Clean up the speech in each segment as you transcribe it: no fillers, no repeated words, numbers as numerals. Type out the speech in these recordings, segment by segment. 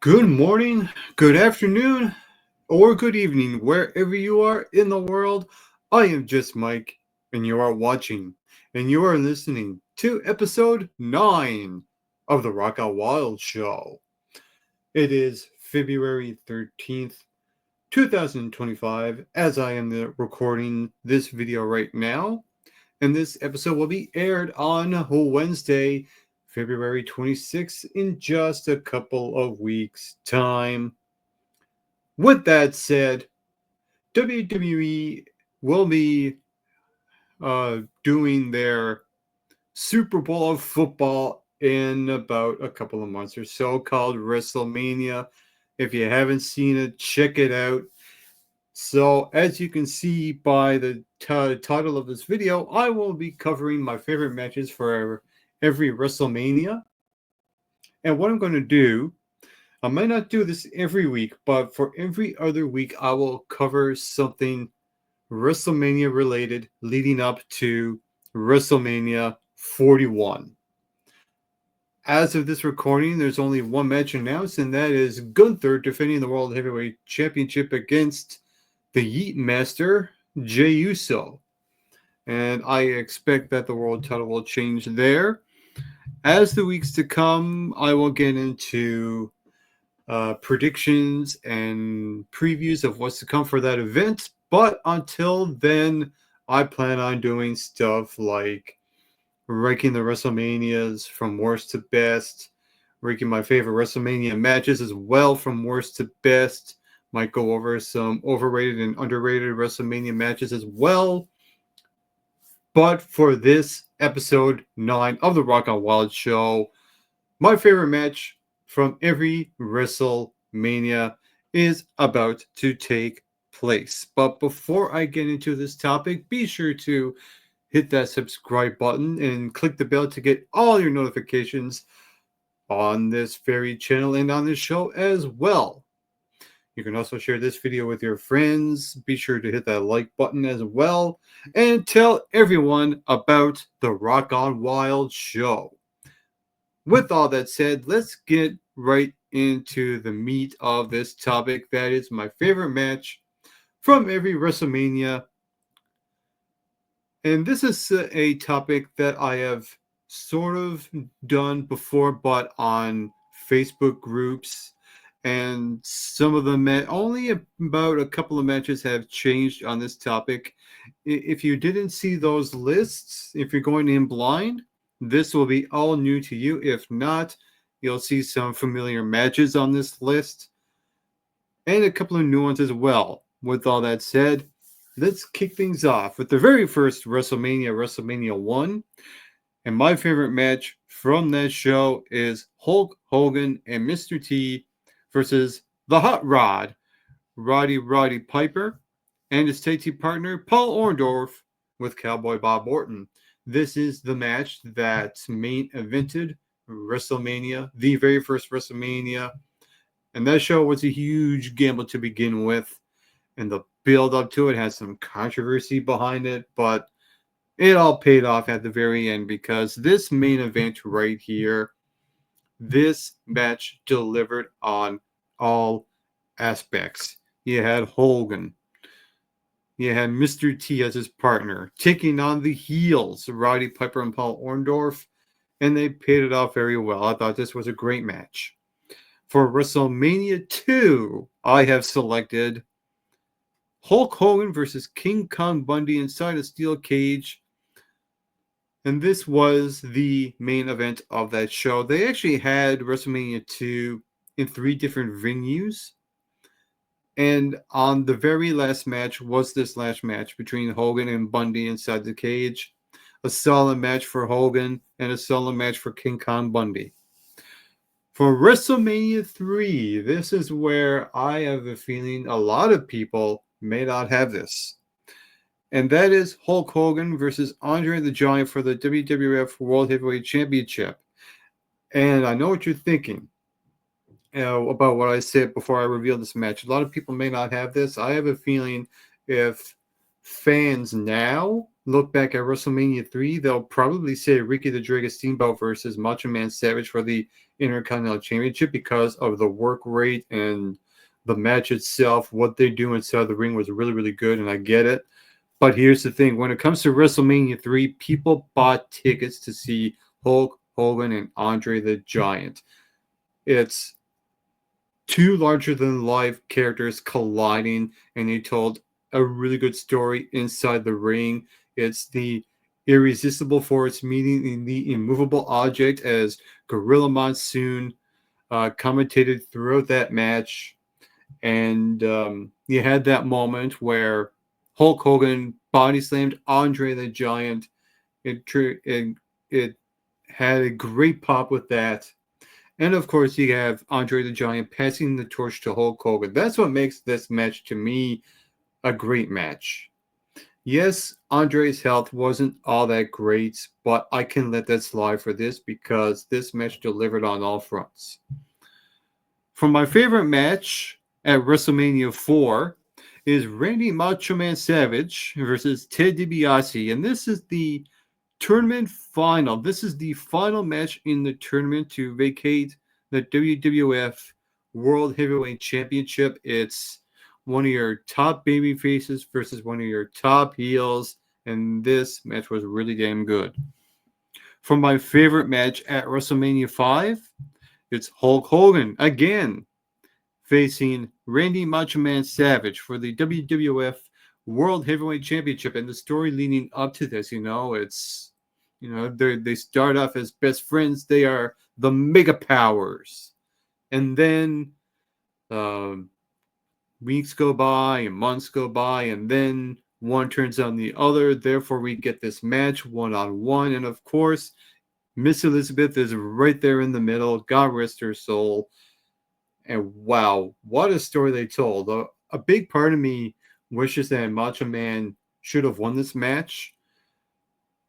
Good morning, good afternoon, or good evening, wherever you are in the world. I am just Mike, and you are watching, and you are listening to episode 9 of the Rock Out Wild Show. It is February 13th, 2025, as I am recording this video right now. And this episode will be aired on Wednesday, February 26th, in just a couple of weeks' time. With that said, WWE will be doing their Super Bowl of football in about a couple of months or so, called WrestleMania. If you haven't seen it, check it out. So, as you can see by the title of this video, I will be covering my favorite matches for every WrestleMania. And what I'm going to do, I might not do this every week, but for every other week, I will cover something WrestleMania related leading up to WrestleMania 41. As of this recording, there's only one match announced, and that is Gunther defending the World Heavyweight Championship against the Yeet Master, Jey Uso. And I expect that the world title will change there. As the weeks to come, I will get into predictions and previews of what's to come for that event. But until then, I plan on doing stuff like ranking the WrestleManias from worst to best, ranking my favorite WrestleMania matches as well from worst to best. Might go over some overrated and underrated WrestleMania matches as well. But for this episode 9 of the Rock On Wild Show, my favorite match from every WrestleMania is about to take place. But before I get into this topic, be sure to hit that subscribe button and click the bell to get all your notifications on this very channel and on this show as well. You can also share this video with your friends. Be sure to hit that like button as well and tell everyone about the Rock On Wild Show. With all that said, let's get right into the meat of this topic. That is my favorite match from every WrestleMania. And this is a topic that I have sort of done before, but on Facebook groups. And some of them, only about a couple of matches have changed on this topic. If you didn't see those lists, if you're going in blind, this will be all new to you. If not, you'll see some familiar matches on this list and a couple of new ones as well. With all that said, let's kick things off with the very first WrestleMania, WrestleMania 1. And my favorite match from that show is Hulk Hogan and Mr. T versus the Hot Rod, Roddy Piper, and his tag team partner, Paul Orndorff, with Cowboy Bob Orton. This is the match that main evented WrestleMania, the very first WrestleMania. And that show was a huge gamble to begin with. And the build up to it has some controversy behind it, but it all paid off at the very end because this main event right here, this match delivered on all aspects. You had Hogan. You had Mr. T as his partner, taking on the heels, Roddy Piper and Paul Orndorff, and they paid it off very well. I thought this was a great match. For WrestleMania 2, I have selected Hulk Hogan versus King Kong Bundy inside a steel cage. And this was the main event of that show. They actually had WrestleMania 2 in 3 different venues. And on the very last match was this last match between Hogan and Bundy inside the cage. A solid match for Hogan and a solid match for King Kong Bundy. For WrestleMania 3, this is where I have a feeling a lot of people may not have this. And that is Hulk Hogan versus Andre the Giant for the WWF World Heavyweight Championship. And I know what you're thinking about what I said before I reveal this match. A lot of people may not have this. I have a feeling if fans now look back at WrestleMania 3, they'll probably say Ricky the Dragon Steamboat versus Macho Man Savage for the Intercontinental Championship because of the work rate and the match itself. What they do inside the ring was really, really good, and I get it. But here's the thing. When it comes to WrestleMania 3, people bought tickets to see Hulk Hogan and Andre the Giant. It's two larger-than-life characters colliding, and they told a really good story inside the ring. It's the irresistible force meeting the immovable object as Gorilla Monsoon commentated throughout that match. And you had that moment where Hulk Hogan body slammed Andre the Giant. It had a great pop with that. And of course, you have Andre the Giant passing the torch to Hulk Hogan. That's what makes this match, to me, a great match. Yes, Andre's health wasn't all that great, but I can let that slide for this because this match delivered on all fronts. For my favorite match at WrestleMania 4 is Randy Macho Man Savage versus Ted DiBiase, and this is the tournament final. This is the final match in the tournament to vacate the WWF World Heavyweight Championship. It's one of your top baby faces versus one of your top heels, and this match was really damn good. For my favorite match at WrestleMania 5, it's Hulk Hogan again facing Randy Macho Man Savage for the WWF World Heavyweight Championship. And the story leading up to this, it's, they start off as best friends. They are the Mega Powers. And then weeks go by and months go by, and then one turns on the other. Therefore, we get this match one-on-one. And of course, Miss Elizabeth is right there in the middle. God rest her soul. And wow, what a story they told. A big part of me wishes that Macho Man should have won this match.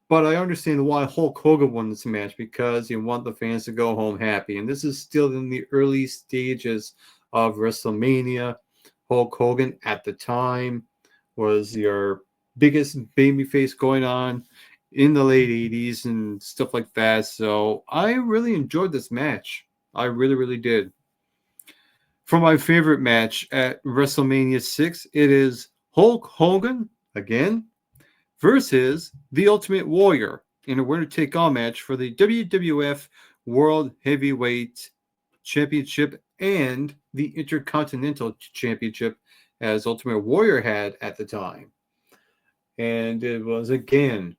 But I understand why Hulk Hogan won this match, because you want the fans to go home happy. And this is still in the early stages of WrestleMania. Hulk Hogan at the time was your biggest babyface going on in the late 80s and stuff like that. So I really enjoyed this match. I really, really did. For my favorite match at WrestleMania 6, it is Hulk Hogan, again, versus The Ultimate Warrior in a winner-take-all match for the WWF World Heavyweight Championship and the Intercontinental Championship, as Ultimate Warrior had at the time. And it was, again,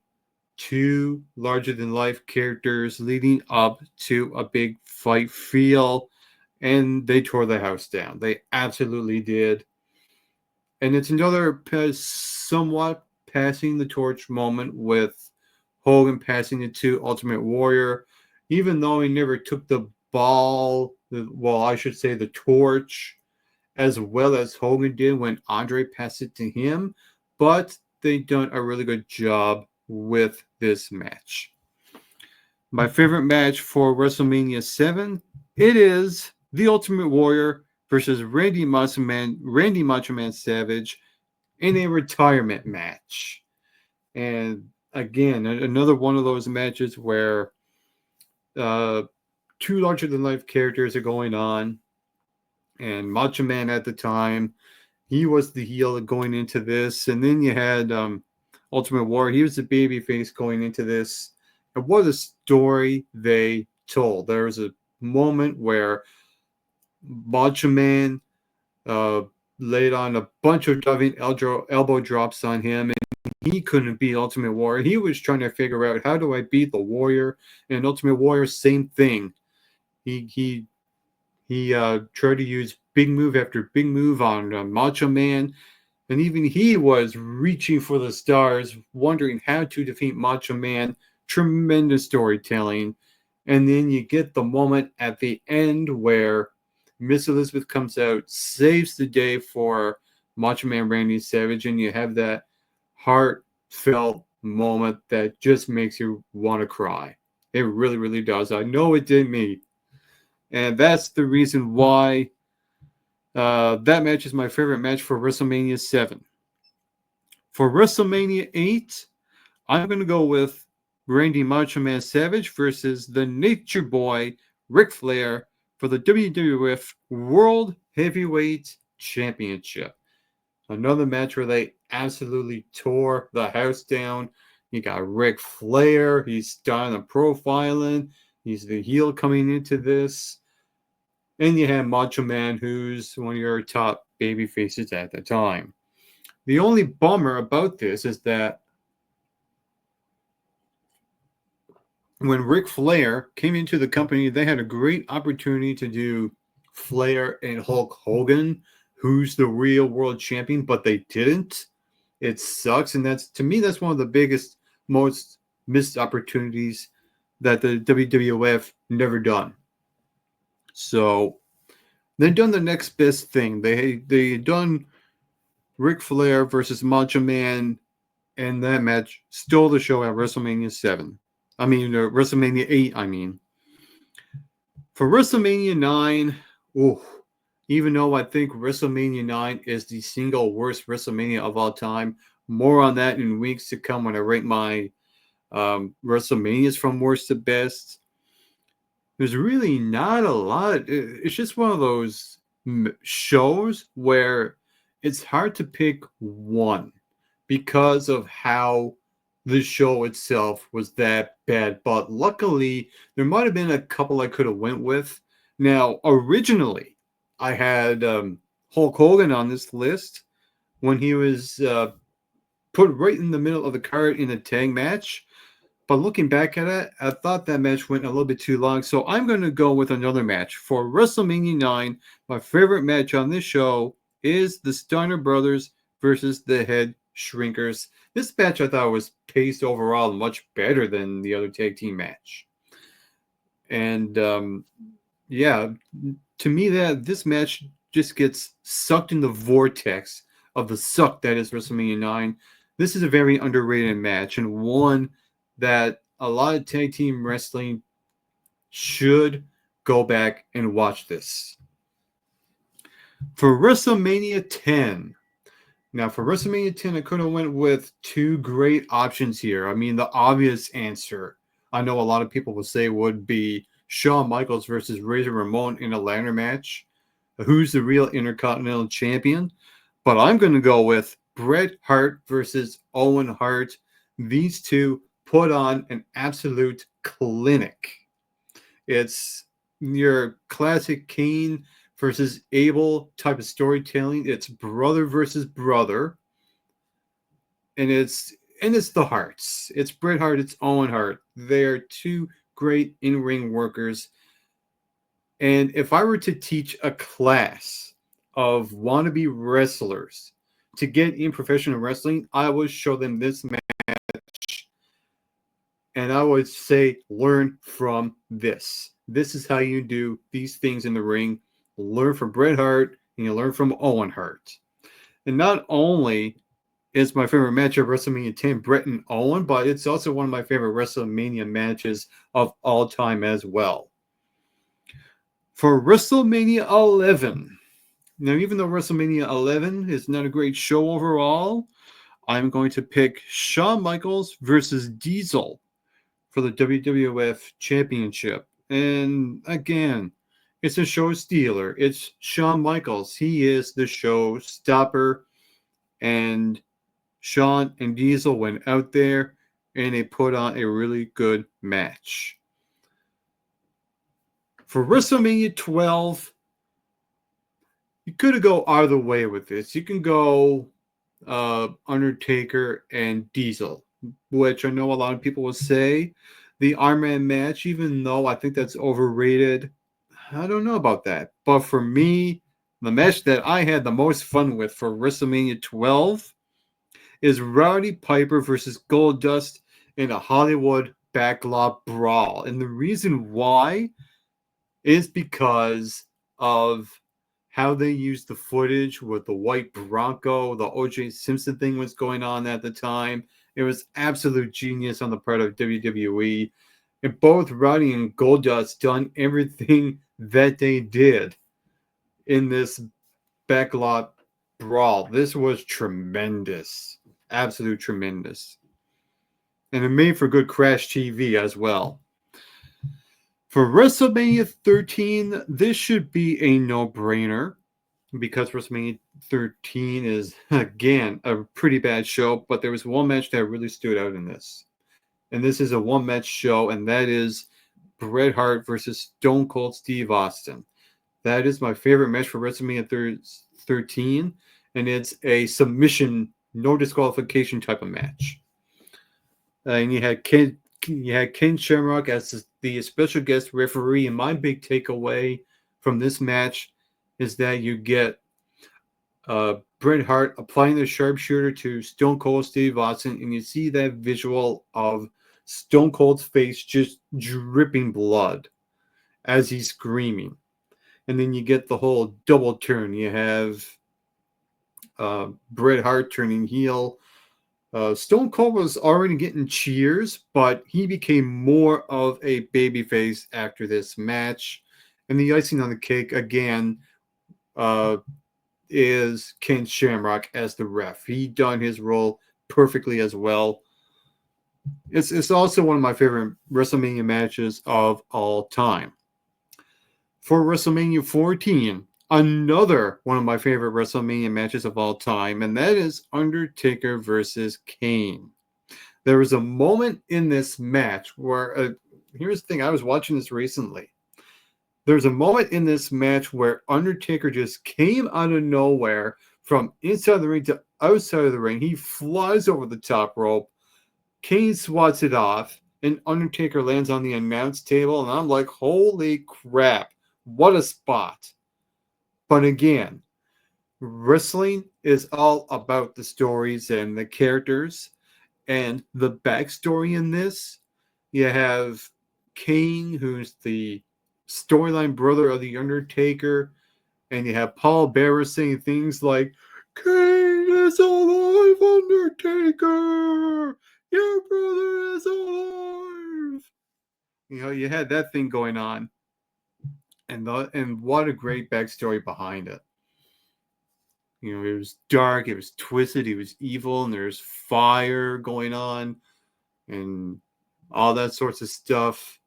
two larger-than-life characters leading up to a big fight feel. And they tore the house down. They absolutely did. And it's another somewhat passing the torch moment with Hogan passing it to Ultimate Warrior. Even though he never took the ball, I should say the torch, as well as Hogan did when Andre passed it to him. But they done a really good job with this match. My favorite match for WrestleMania 7, it is The Ultimate Warrior versus Randy Macho Man Savage in a retirement match. And again, another one of those matches where two larger-than-life characters are going on. And Macho Man at the time, he was the heel going into this. And then you had Ultimate Warrior. He was the babyface going into this. And what a story they told. There was a moment where Macho Man laid on a bunch of diving elbow drops on him, and he couldn't beat Ultimate Warrior. He was trying to figure out, how do I beat the Warrior? And Ultimate Warrior, same thing. He tried to use big move after big move on Macho Man, and even he was reaching for the stars, wondering how to defeat Macho Man. Tremendous storytelling. And then you get the moment at the end where Miss Elizabeth comes out, saves the day for Macho Man Randy Savage, and you have that heartfelt moment that just makes you want to cry. It really, really does. I know it did me. And that's the reason why that match is my favorite match for WrestleMania 7. For WrestleMania 8, I'm going to go with Randy Macho Man Savage versus the Nature Boy Ric Flair for the WWF World Heavyweight Championship. Another match where they absolutely tore the house down. You got Ric Flair. He's starting the profiling. He's the heel coming into this. And you have Macho Man, who's one of your top baby faces at the time. The only bummer about this is that when Ric Flair came into the company, they had a great opportunity to do Flair and Hulk Hogan, who's the real world champion, but they didn't. It sucks, and that's, to me, that's one of the biggest, most missed opportunities that the WWF never done. So they've done the next best thing. They done Ric Flair versus Macho Man, and that match stole the show at WrestleMania 7. WrestleMania 8, For WrestleMania 9, even though I think WrestleMania 9 is the single worst WrestleMania of all time, more on that in weeks to come when I rank my WrestleManias from worst to best. There's really not a lot. It's just one of those shows where it's hard to pick one because of how the show itself was that bad. But luckily, there might have been a couple I could have went with. Now, originally, I had Hulk Hogan on this list when he was put right in the middle of the card in a tag match. But looking back at it, I thought that match went a little bit too long. So I'm going to go with another match. For WrestleMania 9, my favorite match on this show is the Steiner Brothers versus the Head Shrinkers. This match I thought was paced overall much better than the other tag team match. And yeah, to me, this match just gets sucked in the vortex of the suck that is WrestleMania 9. This is a very underrated match, and one that a lot of tag team wrestling should go back and watch this. For WrestleMania 10. Now, for WrestleMania 10, I could have went with two great options here. The obvious answer, I know a lot of people will say, would be Shawn Michaels versus Razor Ramon in a ladder match. Who's the real Intercontinental Champion? But I'm going to go with Bret Hart versus Owen Hart. These two put on an absolute clinic. It's your classic Kane versus Abel type of storytelling. It's brother versus brother. And it's the Harts. It's Bret Hart, it's Owen Hart. They're two great in-ring workers. And if I were to teach a class of wannabe wrestlers to get in professional wrestling, I would show them this match. And I would say, learn from this. This is how you do these things in the ring. Learn from Bret Hart and you learn from Owen Hart. And not only is my favorite match of WrestleMania 10 Bret and Owen, but it's also one of my favorite WrestleMania matches of all time as well. For WrestleMania 11, now even though WrestleMania 11 is not a great show overall, I'm going to pick Shawn Michaels versus Diesel for the WWF Championship. And again, it's a show stealer. It's Shawn Michaels. He is the show stopper. And Shawn and Diesel went out there and they put on a really good match. For WrestleMania 12, you could go either way with this. You can go Undertaker and Diesel, which I know a lot of people will say the Iron Man match, even though I think that's overrated. I don't know about that. But for me, the match that I had the most fun with for WrestleMania 12 is Rowdy Piper versus Goldust in a Hollywood backlot brawl. And the reason why is because of how they used the footage with the white Bronco, the O.J. Simpson thing was going on at the time. It was absolute genius on the part of WWE. And both Rowdy and Goldust done everything that they did in this backlot brawl. This was tremendous. Absolute tremendous. and it made for good Crash TV as well. For WrestleMania 13, this should be a no-brainer because WrestleMania 13 is, again, a pretty bad show, but there was one match that really stood out in this. And this is a one-match show, and that is Bret Hart versus Stone Cold Steve Austin. That is my favorite match for WrestleMania 13, and it's a submission, no disqualification type of match. And you had Ken Shamrock as the special guest referee. And my big takeaway from this match is that you get Bret Hart applying the sharpshooter to Stone Cold Steve Austin, and you see that visual of Stone Cold's face just dripping blood as he's screaming. And then you get the whole double turn. You have Bret Hart turning heel. Stone Cold was already getting cheers, but he became more of a babyface after this match. And the icing on the cake, again, is Ken Shamrock as the ref. He done his role perfectly as well. It's also one of my favorite WrestleMania matches of all time. For WrestleMania 14, another one of my favorite WrestleMania matches of all time, and that is Undertaker versus Kane. There was a moment in this match where, here's the thing, I was watching this recently. There's a moment in this match where Undertaker just came out of nowhere from inside the ring to outside of the ring. He flies over the top rope. Kane swats it off, and Undertaker lands on the announce table, and I'm like, holy crap, what a spot. But again, wrestling is all about the stories and the characters and the backstory in this. You have Kane, who's the storyline brother of The Undertaker, and you have Paul Bearer saying things like, Kane is alive, Undertaker! Your brother is alive! You know, you had that thing going on. And what a great backstory behind it. You know, it was dark, it was twisted, it was evil, and there's fire going on and all that sorts of stuff.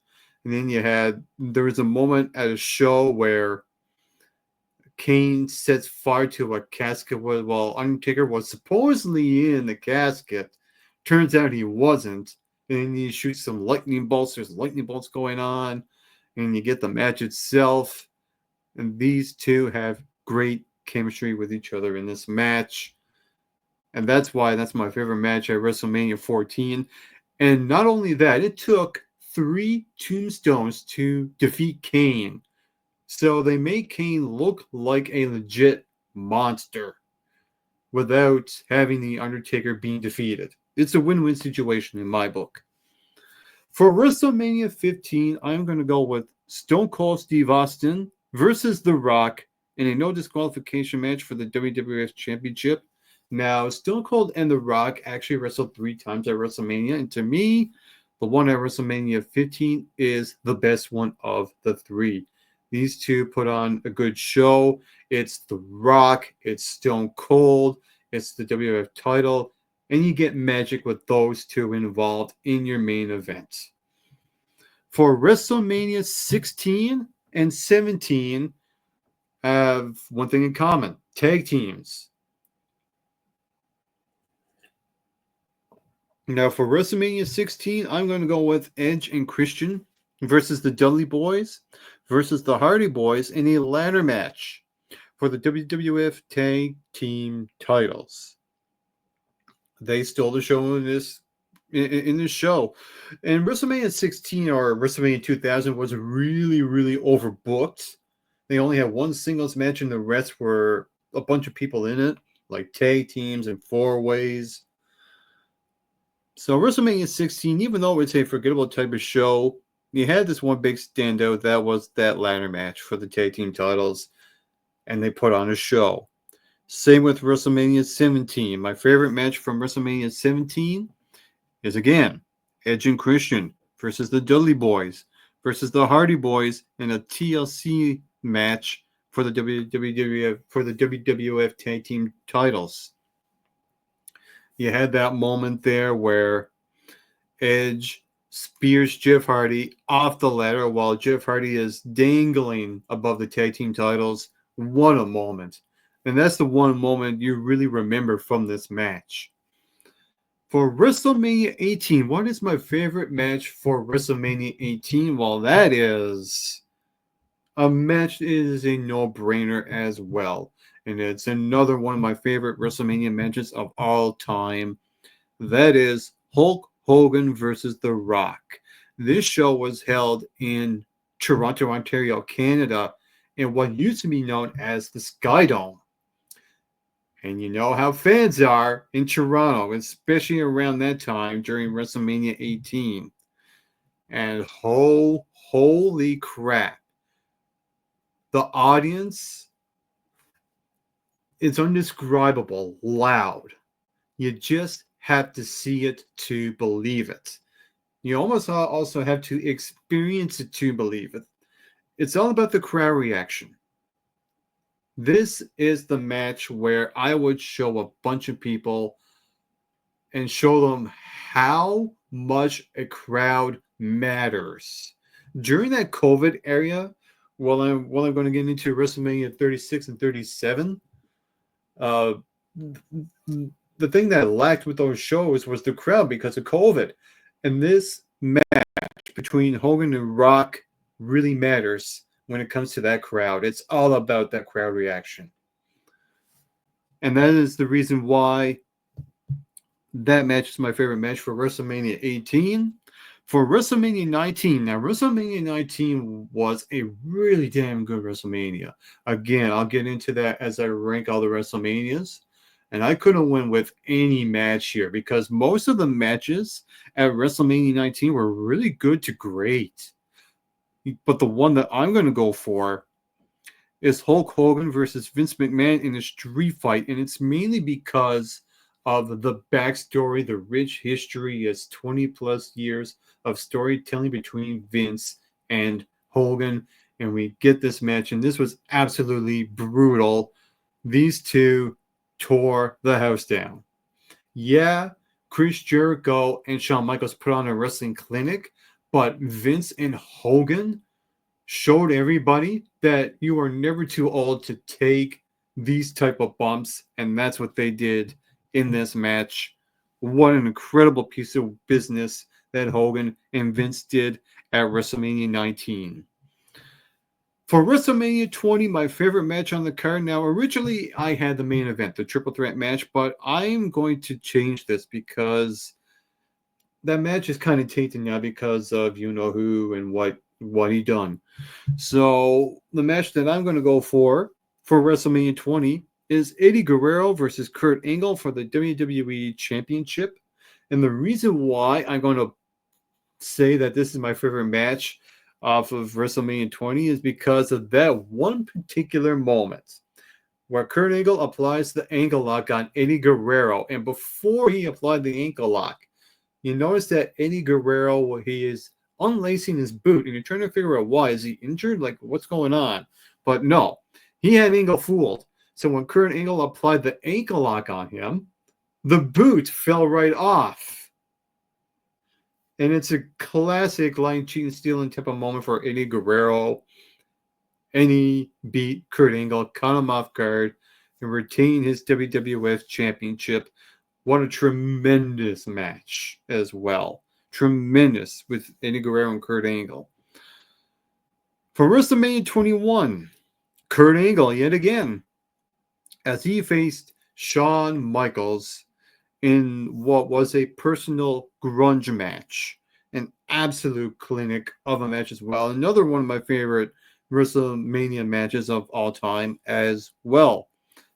And then there was a moment at a show where Kane sets fire to a casket while Undertaker was supposedly in the casket. Turns out he wasn't. And then he shoots some lightning bolts. There's lightning bolts going on. And you get the match itself. And these two have great chemistry with each other in this match. And that's why that's my favorite match at WrestleMania 14. And not only that, it took 3 tombstones to defeat Kane. So they made Kane look like a legit monster without having The Undertaker being defeated. It's a win-win situation in my book. For WrestleMania 15, I'm going to go with Stone Cold Steve Austin versus The Rock in a no disqualification match for the WWF Championship. Now, Stone Cold and The Rock actually wrestled 3 times at WrestleMania, and to me, the one at WrestleMania 15 is the best one of the 3. These two put on a good show. It's The Rock, it's Stone Cold, it's the WWF title, and you get magic with those two involved in your main event. For WrestleMania 16 and 17 have one thing in common: tag teams. Now, for WrestleMania 16, I'm going to go with Edge and Christian versus the Dudley Boys versus the Hardy Boys in a ladder match for the WWF Tag Team titles. They stole the show in this show. And WrestleMania 16 or WrestleMania 2000 was really, really overbooked. They only had one singles match, and the rest were a bunch of people in it, like tag teams and 4-ways. So WrestleMania 16, even though it's a forgettable type of show, you had this one big standout. That was that ladder match for the tag team titles, and they put on a show. Same with WrestleMania 17. My favorite match from WrestleMania 17 is, again, Edge and Christian versus the Dudley Boys versus the Hardy Boys in a TLC match for the WWF Tag Team titles. You had that moment there where Edge spears Jeff Hardy off the ladder while Jeff Hardy is dangling above the tag team titles. What a moment. And that's the one moment you really remember from this match. For WrestleMania 18, what is my favorite match for WrestleMania 18? Well, that is a match is a no-brainer as well. And it's another one of my favorite WrestleMania matches of all time. That is Hulk Hogan versus The Rock. This show was held in Toronto, Ontario, Canada, in what used to be known as the Sky Dome. And you know how fans are in Toronto, especially around that time during WrestleMania 18. And holy crap. The audience is indescribable loud. You just have to see it to believe it. You almost also have to experience it to believe it. It's all about the crowd reaction. This is the match where I would show a bunch of people and show them how much a crowd matters. During that COVID era, while I'm going to get into WrestleMania 36 and 37, the thing that lacked with those shows was the crowd because of COVID. And this match between Hogan and Rock really matters when it comes to that crowd. It's all about that crowd reaction. And that is the reason why that match is my favorite match for WrestleMania 18. For WrestleMania 19, now WrestleMania 19 was a really damn good WrestleMania. Again, I'll get into that as I rank all the WrestleManias. And I couldn't win with any match here because most of the matches at WrestleMania 19 were really good to great. But the one that I'm going to go for is Hulk Hogan versus Vince McMahon in a street fight. And it's mainly because of the backstory, the rich history is 20 plus years of storytelling between Vince and Hogan. And we get this match, and this was absolutely brutal. These two tore the house down. Yeah, Chris Jericho and Shawn Michaels put on a wrestling clinic, but Vince and Hogan showed everybody that you are never too old to take these type of bumps, and that's what they did in this match. What an incredible piece of business that Hogan and Vince did at WrestleMania 19. For WrestleMania 20, my favorite match on the card. Now, originally I had the main event, the triple threat match, but I'm going to change this because that match is kind of tainted now because of you know who and what he done. So the match that I'm going to go for WrestleMania 20 is Eddie Guerrero versus Kurt Angle for the WWE Championship. And the reason why I'm going to say that this is my favorite match off of WrestleMania 20 is because of that one particular moment where Kurt Angle applies the ankle lock on Eddie Guerrero. And before he applied the ankle lock, you notice that Eddie Guerrero, he is unlacing his boot, and you're trying to figure out why. Is he injured? Like, what's going on? But no, he had Angle fooled. So when Kurt Angle applied the ankle lock on him, the boot fell right off. And it's a classic lying, cheating, stealing type of moment for Eddie Guerrero. And he beat Kurt Angle, caught him off guard, and retained his WWF Championship. What a tremendous match as well. Tremendous with Eddie Guerrero and Kurt Angle. For WrestleMania 21, Kurt Angle yet again, as he faced Shawn Michaels in what was a personal grunge match. An absolute clinic of a match as well. Another one of my favorite WrestleMania matches of all time as well.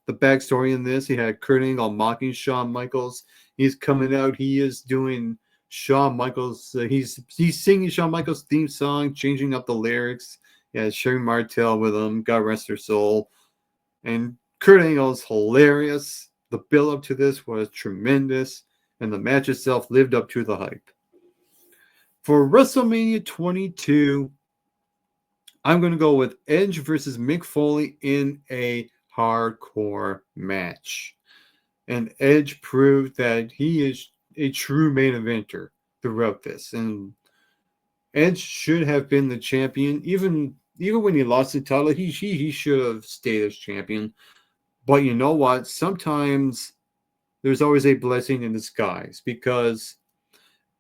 The backstory in this, he had Kurt Angle mocking Shawn Michaels. He's coming out. He is doing Shawn Michaels. He's singing Shawn Michaels' theme song, changing up the lyrics. He has Sherry Martel with him. God rest her soul. And Kurt Angle's hilarious. The build-up to this was tremendous, and the match itself lived up to the hype. For WrestleMania 22, I'm going to go with Edge versus Mick Foley in a hardcore match. And Edge proved that he is a true main eventer. throughout this. And Edge should have been the champion. Even when he lost the title, he should have stayed as champion. But you know what? Sometimes there's always a blessing in disguise, because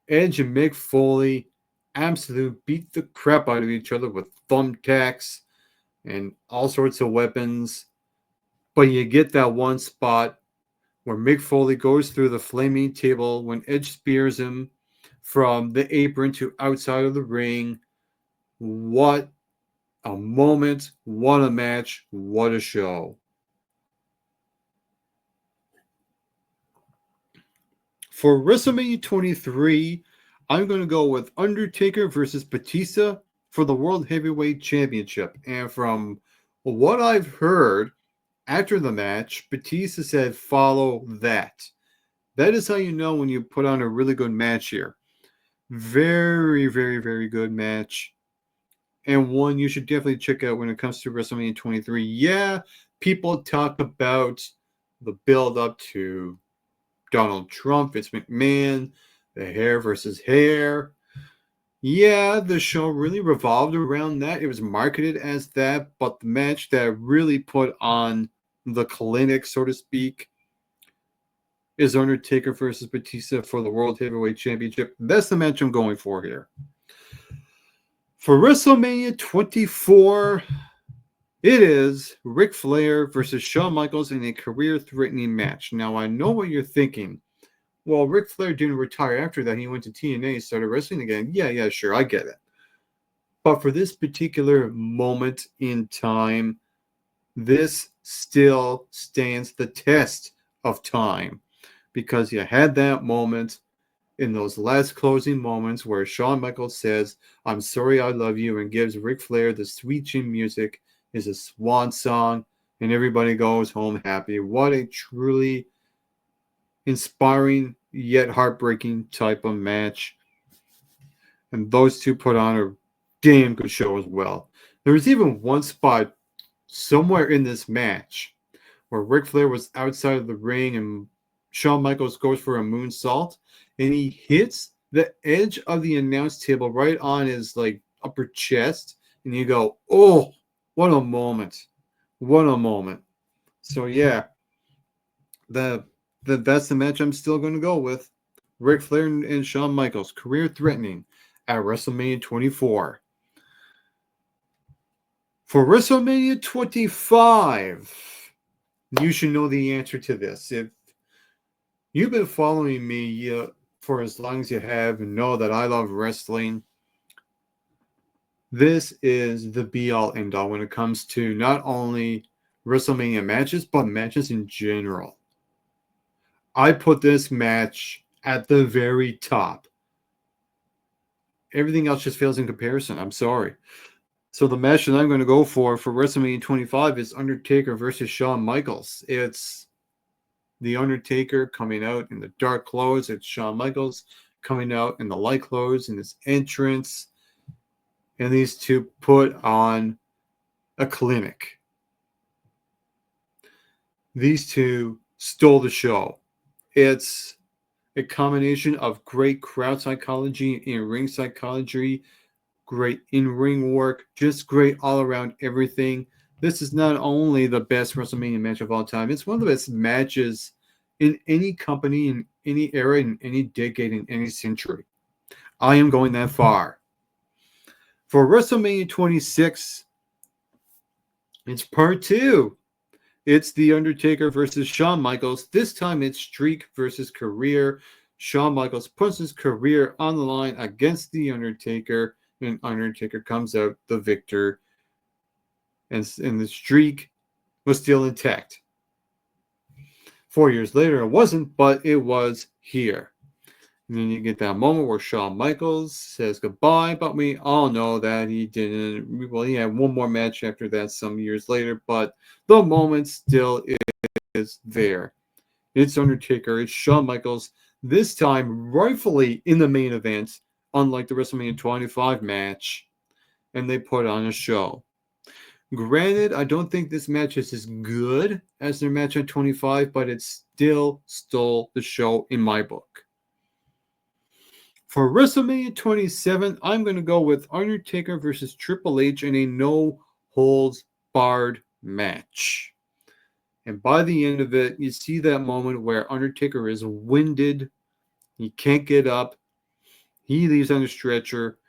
Edge and Mick Foley absolutely beat the crap out of each other with thumbtacks and all sorts of weapons. But you get that one spot where Mick Foley goes through the flaming table when Edge spears him from the apron to outside of the ring. What a moment, what a match, what a show. For WrestleMania 23, I'm going to go with Undertaker versus Batista for the World Heavyweight Championship. And from what I've heard after the match, Batista said, "Follow that." That is how you know when you put on a really good match here. Very, very, very good match. And one you should definitely check out when it comes to WrestleMania 23. Yeah, people talk about the build up to Donald Trump, Vince McMahon, the hair versus hair. Yeah, the show really revolved around that. It was marketed as that, but the match that really put on the clinic, so to speak, is Undertaker versus Batista for the World Heavyweight Championship. That's the match I'm going for here. For WrestleMania 24, it is Ric Flair versus Shawn Michaels in a career-threatening match. Now, I know what you're thinking. Well, Ric Flair didn't retire after that. He went to TNA and started wrestling again. Yeah, sure, I get it. But for this particular moment in time, this still stands the test of time, because you had that moment in those last closing moments where Shawn Michaels says, "I'm sorry, I love you," and gives Ric Flair the sweet chin music, is a swan song, and everybody goes home happy. What a truly inspiring yet heartbreaking type of match. And those two put on a damn good show as well. There was even one spot somewhere in this match where Ric Flair was outside of the ring and Shawn Michaels goes for a moonsault, and he hits the edge of the announce table right on his upper chest, and you go, "Oh, what a moment. What a moment." So yeah, that's the match I'm still going to go with. Ric Flair and Shawn Michaels, career threatening at WrestleMania 24. For WrestleMania 25, you should know the answer to this. If you've been following me for as long as you have and know that I love wrestling, this is the be-all, end-all when it comes to not only WrestleMania matches, but matches in general. I put this match at the very top. Everything else just fails in comparison. I'm sorry. So the match that I'm going to go for WrestleMania 25 is Undertaker versus Shawn Michaels. It's The Undertaker coming out in the dark clothes. It's Shawn Michaels coming out in the light clothes in his entrance. And these two put on a clinic. These two stole the show. It's a combination of great crowd psychology and ring psychology, great in-ring work, just great all-around everything. This is not only the best WrestleMania match of all time, it's one of the best matches in any company, in any era, in any decade, in any century. I am going that far. For WrestleMania 26, it's part 2. It's The Undertaker versus Shawn Michaels. This time it's streak versus career. Shawn Michaels puts his career on the line against The Undertaker, and Undertaker comes out the victor. And the streak was still intact. 4 years later, it wasn't, but it was here. And then you get that moment where Shawn Michaels says goodbye, but we all know that he didn't. Well, he had one more match after that some years later, but the moment still is there. It's Undertaker, it's Shawn Michaels, this time rightfully in the main event, unlike the WrestleMania 25 match, and they put on a show. Granted, I don't think this match is as good as their match at 25, but it still stole the show in my book. For WrestleMania 27, I'm going to go with Undertaker versus Triple H in a no-holds-barred match. And by the end of it, you see that moment where Undertaker is winded. He can't get up. He leaves on a stretcher.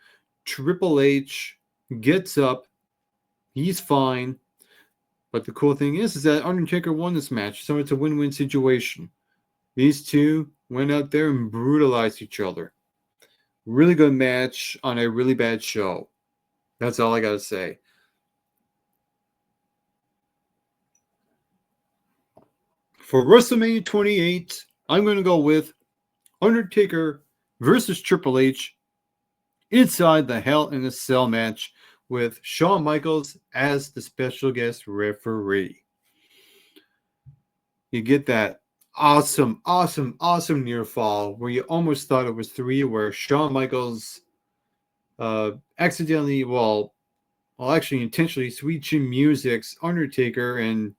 Triple H gets up. He's fine. But the cool thing is that Undertaker won this match, so it's a win-win situation. These two went out there and brutalized each other. Really good match on a really bad show. That's all I got to say. For WrestleMania 28, I'm going to go with Undertaker versus Triple H inside the Hell in a Cell match with Shawn Michaels as the special guest referee. You get that awesome near fall where you almost thought it was 3, where Shawn Michaels accidentally, actually intentionally switching music's Undertaker, and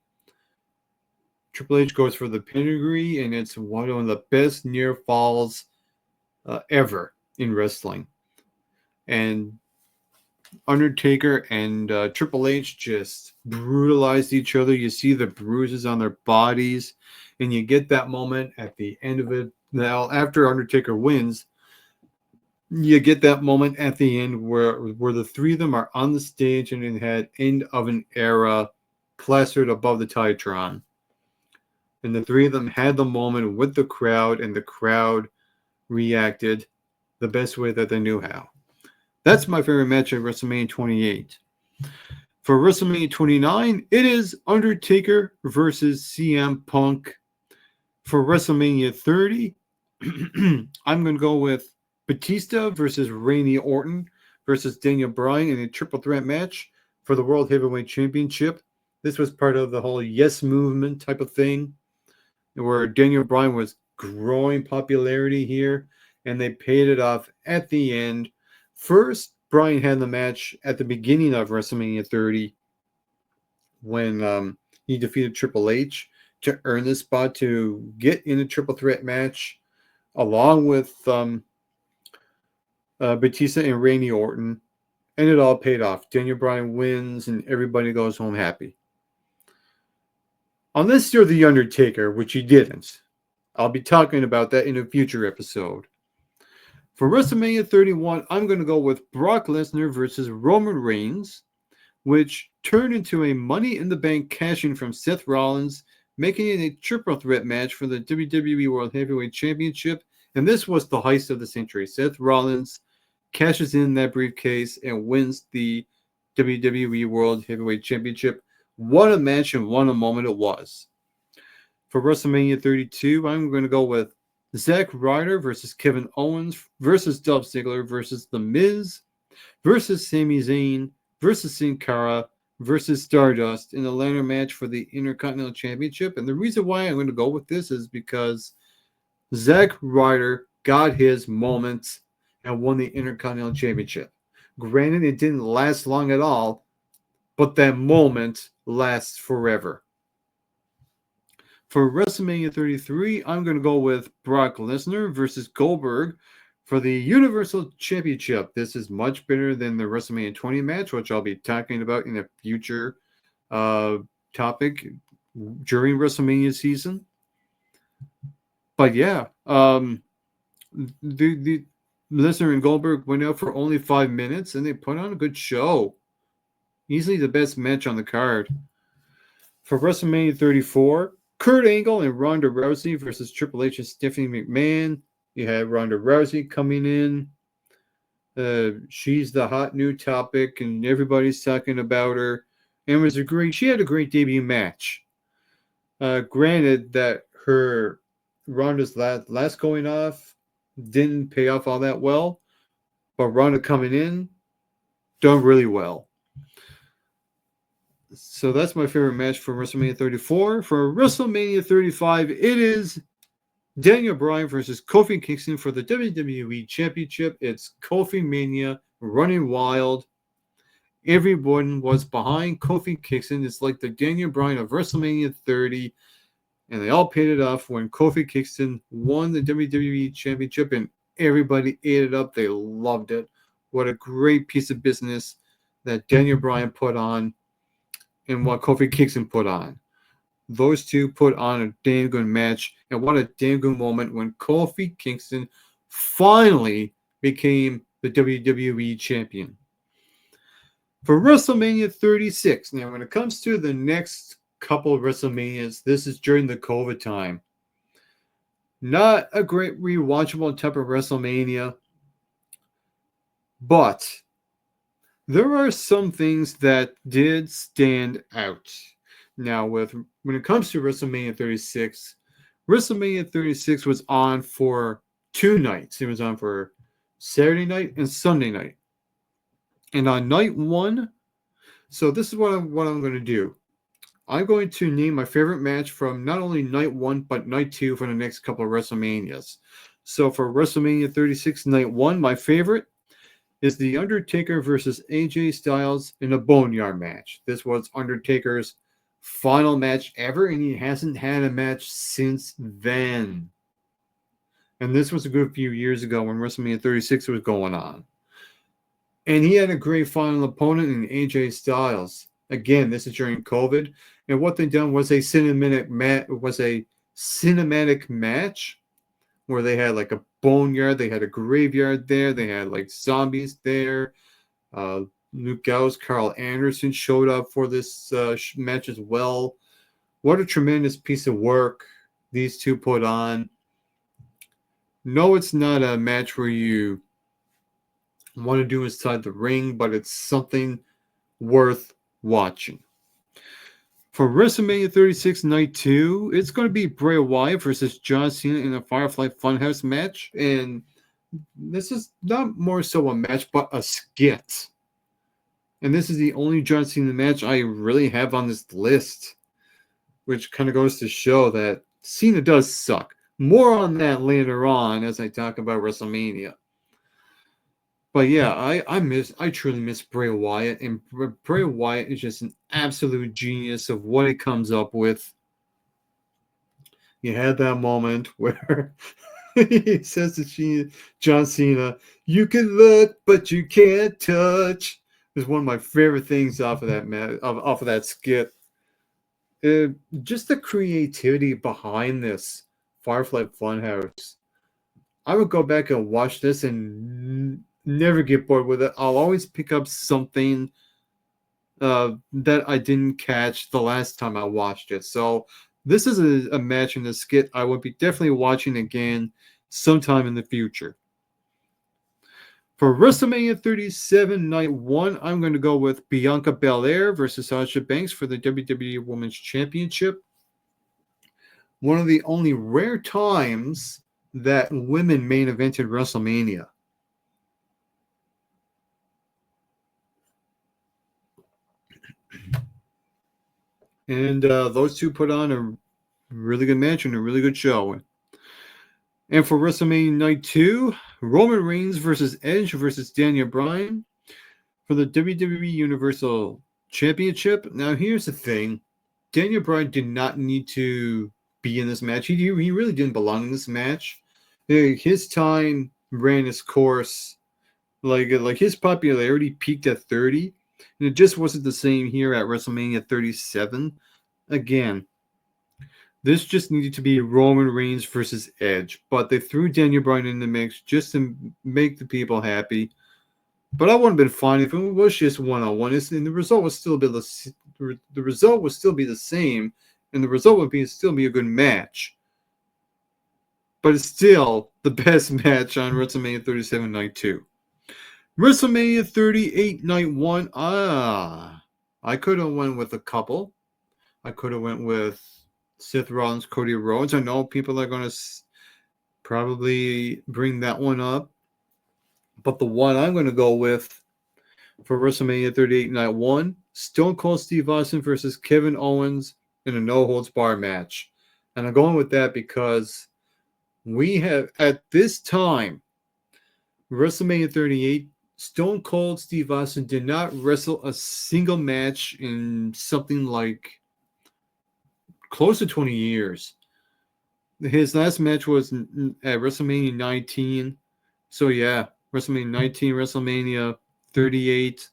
Triple H goes for the pedigree, and it's one of the best near falls ever in wrestling. And Undertaker and Triple H just brutalized each other. You see the bruises on their bodies, and you get that moment at the end of it. Now, after Undertaker wins, you get that moment at the end where the three of them are on the stage and it had "End of an Era" plastered above the Titantron. And the three of them had the moment with the crowd, and the crowd reacted the best way that they knew how. That's my favorite match at WrestleMania 28. For WrestleMania 29, it is Undertaker versus CM Punk. For WrestleMania 30, I'm going to go with Batista versus Randy Orton versus Daniel Bryan in a triple threat match for the World Heavyweight Championship. This was part of the whole Yes Movement type of thing, where Daniel Bryan was growing popularity here, and they paid it off at the end. First, Bryan had the match at the beginning of WrestleMania 30 when he defeated Triple H to earn the spot to get in a triple threat match along with Batista and Randy Orton, and it all paid off. Daniel Bryan wins, and everybody goes home happy. Unless you're The Undertaker, which he didn't. I'll be talking about that in a future episode. For WrestleMania 31, I'm going to go with Brock Lesnar versus Roman Reigns, which turned into a Money in the Bank cash-in from Seth Rollins, making it a triple threat match for the WWE World Heavyweight Championship. And this was the heist of the century. Seth Rollins cashes in that briefcase and wins the WWE World Heavyweight Championship. What a match and what a moment it was. For WrestleMania 32, I'm going to go with Zack Ryder versus Kevin Owens versus Dolph Ziggler versus The Miz versus Sami Zayn versus Sin Cara versus Stardust in a ladder match for the Intercontinental Championship. And the reason why I'm going to go with this is because Zack Ryder got his moments and won the Intercontinental Championship. Granted, it didn't last long at all, but that moment lasts forever. For WrestleMania 33, I'm going to go with Brock Lesnar versus Goldberg for the Universal Championship. This is much better than the WrestleMania 20 match, which I'll be talking about in a future topic during WrestleMania season. But yeah, the Lesnar and Goldberg went out for only 5 minutes, and they put on a good show. Easily the best match on the card. For WrestleMania 34, Kurt Angle and Ronda Rousey versus Triple H and Stephanie McMahon. You had Ronda Rousey coming in. She's the hot new topic, and everybody's talking about her. And she had a great debut match. Granted that her Ronda's last going off didn't pay off all that well, but Ronda coming in done really well. So that's my favorite match for WrestleMania 34. For WrestleMania 35, it is Daniel Bryan versus Kofi Kingston for the WWE Championship. It's Kofi Mania running wild. Everyone was behind Kofi Kingston. It's like the Daniel Bryan of WrestleMania 30. And they all paid it off when Kofi Kingston won the WWE Championship. And Everybody ate it up. They loved it. What a great piece of business that Daniel Bryan put on and what Kofi Kingston put on. Those two put on a damn good match, and what a damn good moment when Kofi Kingston finally became the WWE champion. For WrestleMania 36, now when it comes to the next couple of WrestleManias, this is during the COVID time. Not a great rewatchable type of WrestleMania, but there are some things that did stand out. Now, when it comes to WrestleMania 36, WrestleMania 36 was on for 2 nights. It was on for Saturday night and Sunday night. And on night 1, so this is what I'm going to do. I'm going to name my favorite match from not only night 1 but night 2 for the next couple of WrestleManias. So for WrestleMania 36 night 1, my favorite is The Undertaker versus AJ Styles in a Boneyard match. This was Undertaker's final match ever, and he hasn't had a match since then. And this was a good few years ago when WrestleMania 36 was going on. And he had a great final opponent in AJ Styles. Again, this is during COVID, and what they done was a cinematic match where they had like a boneyard, they had a graveyard there, they had like zombies there. Luke Gallows, Carl Anderson showed up for this match as well. What a tremendous piece of work these two put on. No, it's not a match where you want to do inside the ring, but it's something worth watching. For WrestleMania 36 Night 2, it's going to be Bray Wyatt versus John Cena in a Firefly Funhouse match. And this is not more so a match, but a skit. And this is the only John Cena match I really have on this list, which kind of goes to show that Cena does suck. More on that later on as I talk about WrestleMania. But yeah, I truly miss Bray Wyatt, and Bray Wyatt is just an absolute genius of what he comes up with. You had that moment where he says to John Cena, "You can look, but you can't touch." It's one of my favorite things off of that skit. Just the creativity behind this Firefly Funhouse. I would go back and watch this and never get bored with it. I'll always pick up something that I didn't catch the last time I watched it. So this is a match in the skit I would be definitely watching again sometime in the future. For WrestleMania 37 Night 1, I'm going to go with Bianca Belair versus Sasha Banks for the WWE Women's Championship. One of the only rare times that women main evented WrestleMania. And those two put on a really good match and a really good show. And for WrestleMania Night 2, Roman Reigns versus Edge versus Daniel Bryan for the WWE Universal Championship. Now, here's the thing. Daniel Bryan did not need to be in this match. He really didn't belong in this match. His time ran its course. Like his popularity peaked at 30, and it just wasn't the same here at WrestleMania 37. Again, this just needed to be Roman Reigns versus Edge, but they threw Daniel Bryan in the mix just to make the people happy. But I would have been fine if it was just one-on-one, and the result would still be the result would still be the same, and the result would still be a good match. But it's still the best match on WrestleMania 37 Night 2. WrestleMania 38 Night 1. I could have went with a couple. I could have went with Seth Rollins, Cody Rhodes. I know people are going to probably bring that one up. But the one I'm going to go with for WrestleMania 38 Night 1, Stone Cold Steve Austin versus Kevin Owens in a no-holds-barred match. And I'm going with that because we have, at this time, WrestleMania 38, Stone Cold Steve Austin did not wrestle a single match in something like close to 20 years. His last match was at WrestleMania 19, So yeah, WrestleMania 19, WrestleMania 38,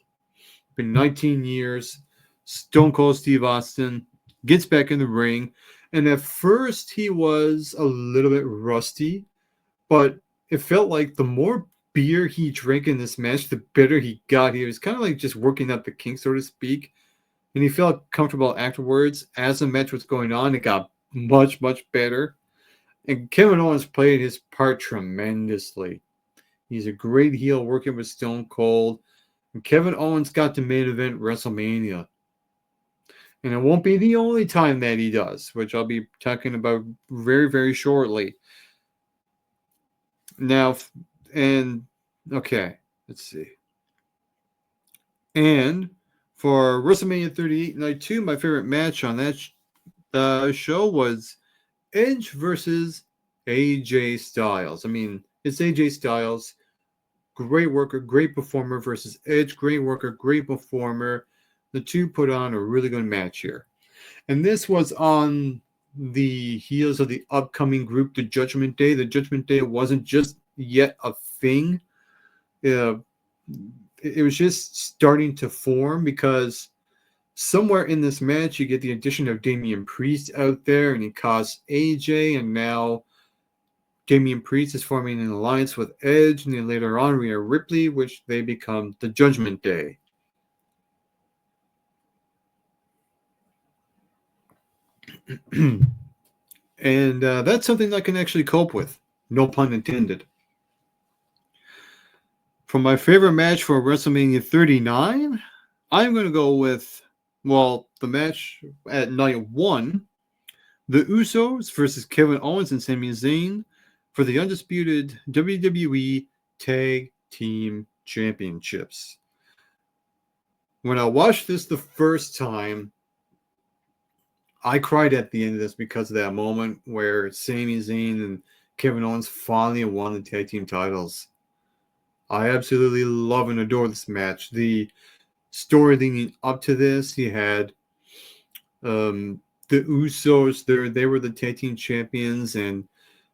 been 19 years. Stone Cold Steve Austin gets back in the ring, and at first he was a little bit rusty, but it felt like the more beer he drank in this match, the better he got. He was kind of like just working up the kinks, so to speak, and he felt comfortable afterwards. As the match was going on, it got much, much better. And Kevin Owens played his part tremendously. He's a great heel working with Stone Cold. And Kevin Owens got the main event WrestleMania. And it won't be the only time that he does, which I'll be talking about very, very shortly. Now, and okay, let's see. And for WrestleMania 38 Night 2, my favorite match on that show was Edge versus AJ Styles. I mean, it's AJ Styles, great worker, great performer, versus Edge, great worker, great performer. The two put on a really good match here. And this was on the heels of the upcoming group, the Judgment Day. The Judgment Day wasn't just yet a thing. It was just starting to form, because somewhere in this match you get the addition of Damian Priest out there, and he caused AJ, and now Damian Priest is forming an alliance with Edge, and then later on Rhea Ripley, which they become the Judgment Day. And that's something I can actually cope with. No pun intended. For my favorite match for WrestleMania 39, I'm going to go with, well, the match at night 1, the Usos versus Kevin Owens and Sami Zayn for the undisputed WWE Tag Team Championships. When I watched this the first time, I cried at the end of this because of that moment where Sami Zayn and Kevin Owens finally won the tag team titles. I absolutely love and adore this match. The story leading up to this, you had the Usos. They were the tag team champions, and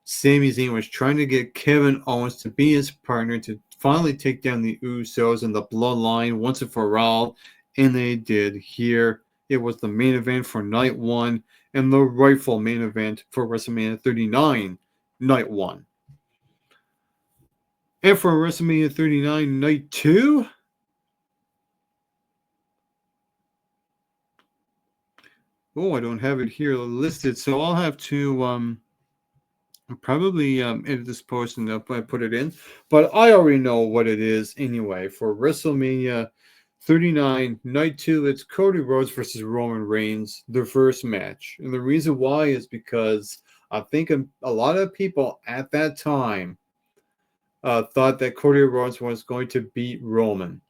Sami Zayn was trying to get Kevin Owens to be his partner to finally take down the Usos and the Bloodline once and for all, and they did here. It was the main event for night 1 and the rightful main event for WrestleMania 39 night 1. And for WrestleMania 39 night 2, I don't have it here listed, so I'll have to probably edit this post and I put it in. But I already know what it is anyway. For WrestleMania 39 night 2, it's Cody Rhodes versus Roman Reigns, the first match. And the reason why is because I think a lot of people at that time thought that Cody Rhodes was going to beat Roman.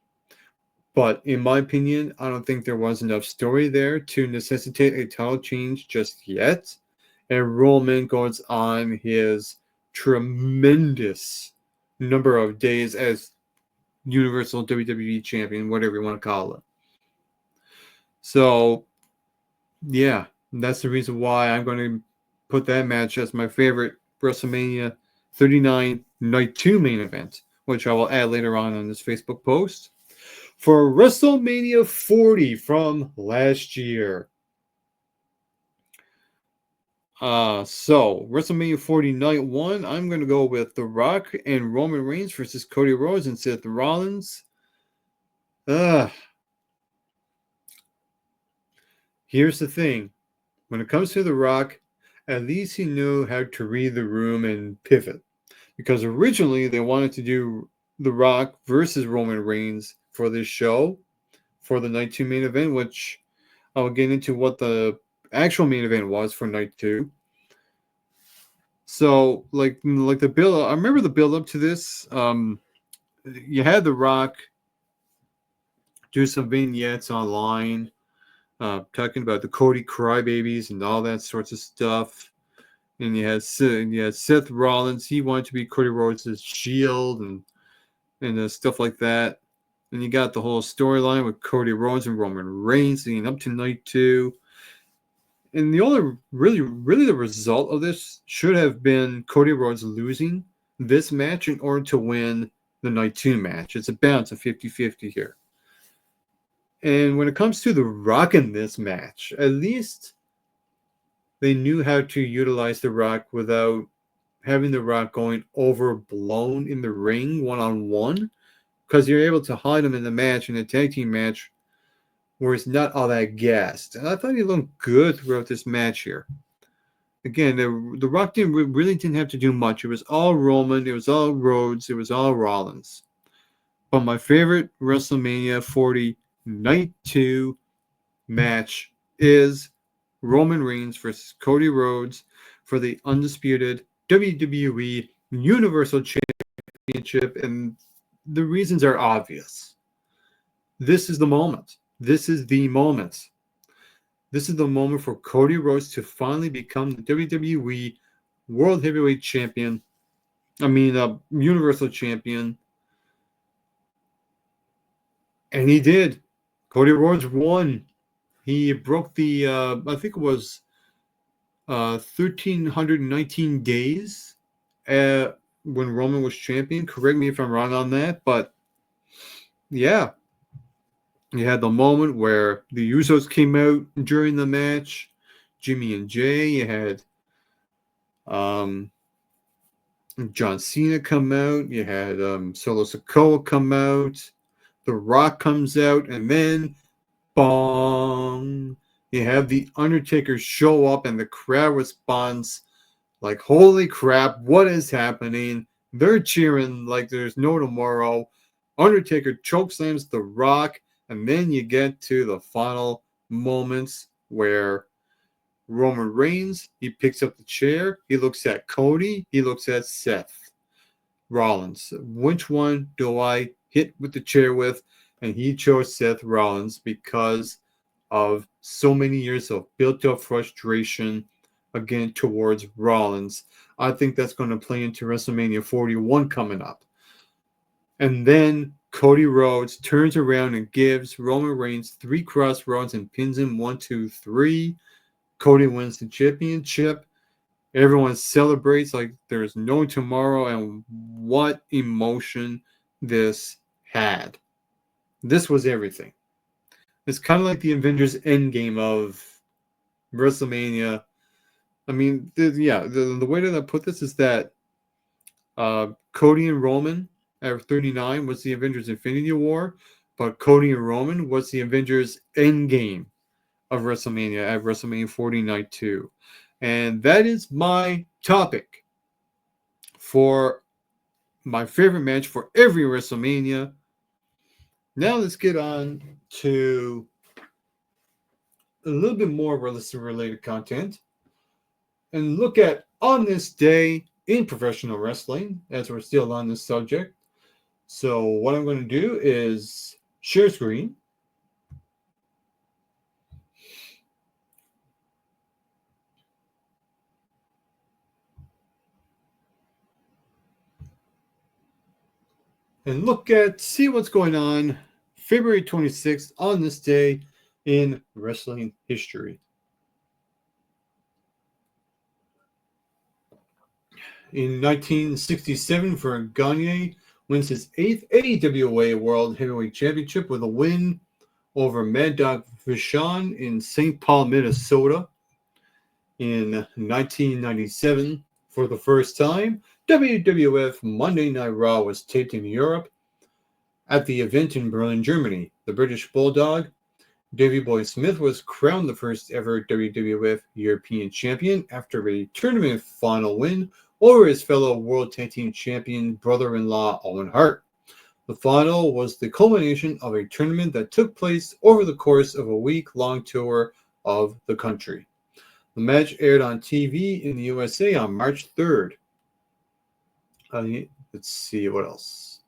But in my opinion, I don't think there was enough story there to necessitate a title change just yet. And Roman goes on his tremendous number of days as Universal WWE Champion, whatever you want to call it. So, yeah, that's the reason why I'm going to put that match as my favorite WrestleMania 39 Night 2 main event, which I will add later on this Facebook post. For WrestleMania 40 from last year. So WrestleMania 40 Night 1, I'm going to go with The Rock and Roman Reigns versus Cody Rhodes and Seth Rollins. Here's the thing. When it comes to The Rock, at least he knew how to read the room and pivot. Because originally they wanted to do The Rock versus Roman Reigns for this show, for the Night 2 main event, which I'll get into what the actual main event was for Night 2. So, like the build, I remember the build up to this. You had The Rock do some vignettes online, talking about the Cody crybabies and all that sorts of stuff. And you had Seth Rollins. He wanted to be Cody Rhodes' shield and stuff like that. And you got the whole storyline with Cody Rhodes and Roman Reigns leading up to Night 2. And the only really the result of this should have been Cody Rhodes losing this match in order to win the night 2 match. It's a balance of 50-50 here. And when it comes to The Rock in this match, at least they knew how to utilize The Rock without having The Rock going overblown in the ring one-on-one, because you're able to hide him in the match, in a tag team match, where he's not all that gassed. And I thought he looked good throughout this match here. Again, the Rock really didn't have to do much. It was all Roman, it was all Rhodes, it was all Rollins. But my favorite WrestleMania 40 Night 2 match is Roman Reigns versus Cody Rhodes for the undisputed WWE Universal Championship, and the reasons are obvious. This is the moment. This is the moment. This is the moment for Cody Rhodes to finally become the WWE World Heavyweight Champion. Universal Champion. And he did. Cody Rhodes won. He broke the, I think it was 1,319 days when Roman was champion. Correct me if I'm wrong on that. But, yeah. You had the moment where the Usos came out during the match. Jimmy and Jay. You had John Cena come out. You had Solo Sikoa come out. The Rock comes out. And then, bong, you have the Undertaker show up, and the crowd responds like, holy crap, what is happening? They're cheering like there's no tomorrow. Undertaker chokeslams The Rock. And then you get to the final moments where Roman Reigns, he picks up the chair, he looks at Cody, he looks at Seth Rollins. Which one do I hit with the chair with? And he chose Seth Rollins because of so many years of built-up frustration, again, towards Rollins. I think that's going to play into WrestleMania 41 coming up. And then Cody Rhodes turns around and gives Roman Reigns 3 crossroads and pins him 1, 2, 3. Cody wins the championship. Everyone celebrates like there's no tomorrow, and what emotion this had. This was everything. It's kind of like the Avengers Endgame of WrestleMania. I mean, the way that I put this is that Cody and Roman at 39 was the Avengers Infinity War, but Cody and Roman was the Avengers Endgame of WrestleMania at WrestleMania 40 Night 2. And that is my topic for my favorite match for every WrestleMania. Now let's get on to a little bit more wrestling-related content and look at on this day in professional wrestling, as we're still on this subject. So what I'm going to do is share screen. And see what's going on February 26th on this day in wrestling history. In 1967, Vern Gagne wins his 8th AWA World Heavyweight Championship with a win over Mad Dog Vachon in St. Paul, Minnesota. In 1997, for the first time, WWF Monday Night Raw was taped in Europe. At the event in Berlin, Germany, the British Bulldog, Davey Boy Smith, was crowned the first ever WWF European Champion after a tournament final win over his fellow World Tag Team Champion brother-in-law Owen Hart. The final was the culmination of a tournament that took place over the course of a week-long tour of the country. The match aired on TV in the USA on March 3rd. Let's see what else.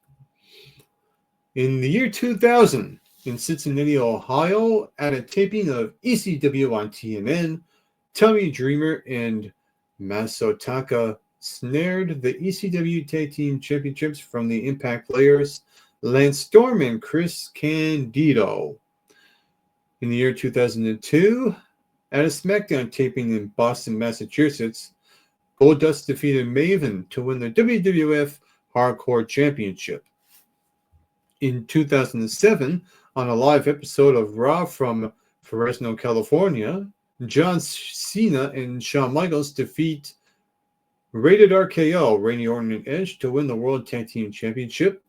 In the year 2000, in Cincinnati, Ohio, at a taping of ECW on TNN, Tommy Dreamer and Masotaka snared the ECW Tag Team Championships from the Impact players Lance Storm and Chris Candido. In the year 2002, at a SmackDown taping in Boston, Massachusetts, Goldust defeated Maven to win the WWF Hardcore Championship. In 2007, on a live episode of Raw from Fresno, California, John Cena and Shawn Michaels defeat Rated RKO, Randy Orton and Edge, to win the World Tag Team Championship.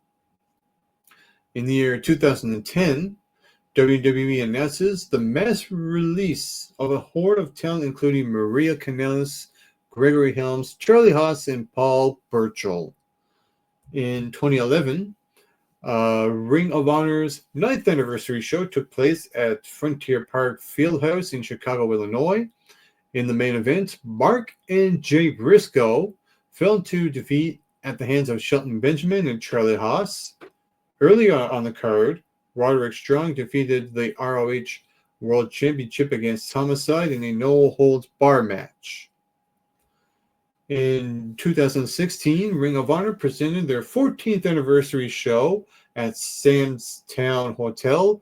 In the year 2010, WWE announces the mass release of a horde of talent including Maria Kanellis, Gregory Helms, Charlie Haas, and Paul Burchill. In 2011, Ring of Honor's 9th anniversary show took place at Frontier Park Fieldhouse in Chicago, Illinois. In the main event, Mark and Jay Briscoe fell to defeat at the hands of Shelton Benjamin and Charlie Haas. Earlier on the card, Roderick Strong defeated the ROH World Championship against Homicide in a no-holds-bar match. In 2016, Ring of Honor presented their 14th anniversary show at Sands Town Hotel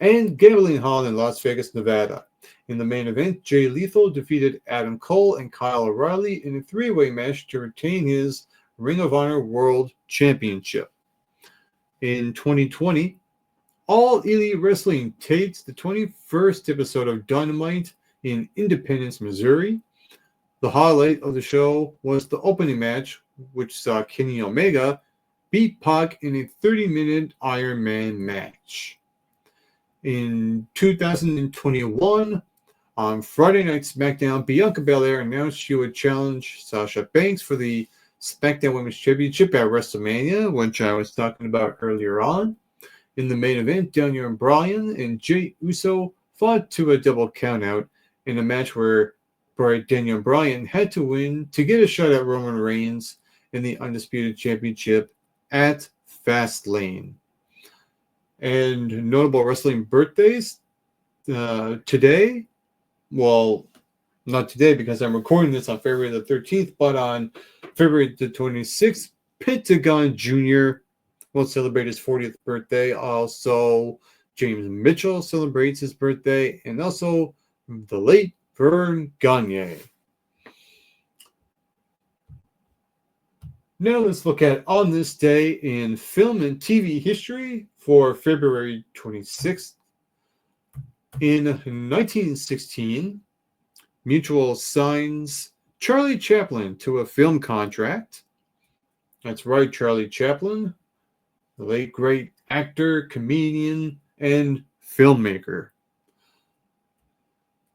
and Gambling Hall in Las Vegas, Nevada. In the main event, Jay Lethal defeated Adam Cole and Kyle O'Reilly in a three-way match to retain his Ring of Honor World Championship. In 2020, All Elite Wrestling taped the 21st episode of Dynamite in Independence, Missouri. The highlight of the show was the opening match, which saw Kenny Omega beat Pac in a 30-minute Iron Man match. In 2021, on Friday Night SmackDown, Bianca Belair announced she would challenge Sasha Banks for the SmackDown Women's Championship at WrestleMania, which I was talking about earlier on. In the main event, Daniel Bryan and Jey Uso fought to a double countout in a match where Daniel Bryan had to win to get a shot at Roman Reigns in the Undisputed Championship at Fastlane. And notable wrestling birthdays today, well, not today because I'm recording this on February the 13th, but on February the 26th, Pentagon Jr. will celebrate his 40th birthday. Also, James Mitchell celebrates his birthday, and also the late Vern Gagne. Now let's look at on this day in film and TV history for February 26th. In 1916, Mutual signs Charlie Chaplin to a film contract. That's right, Charlie Chaplin, the late great actor, comedian, and filmmaker.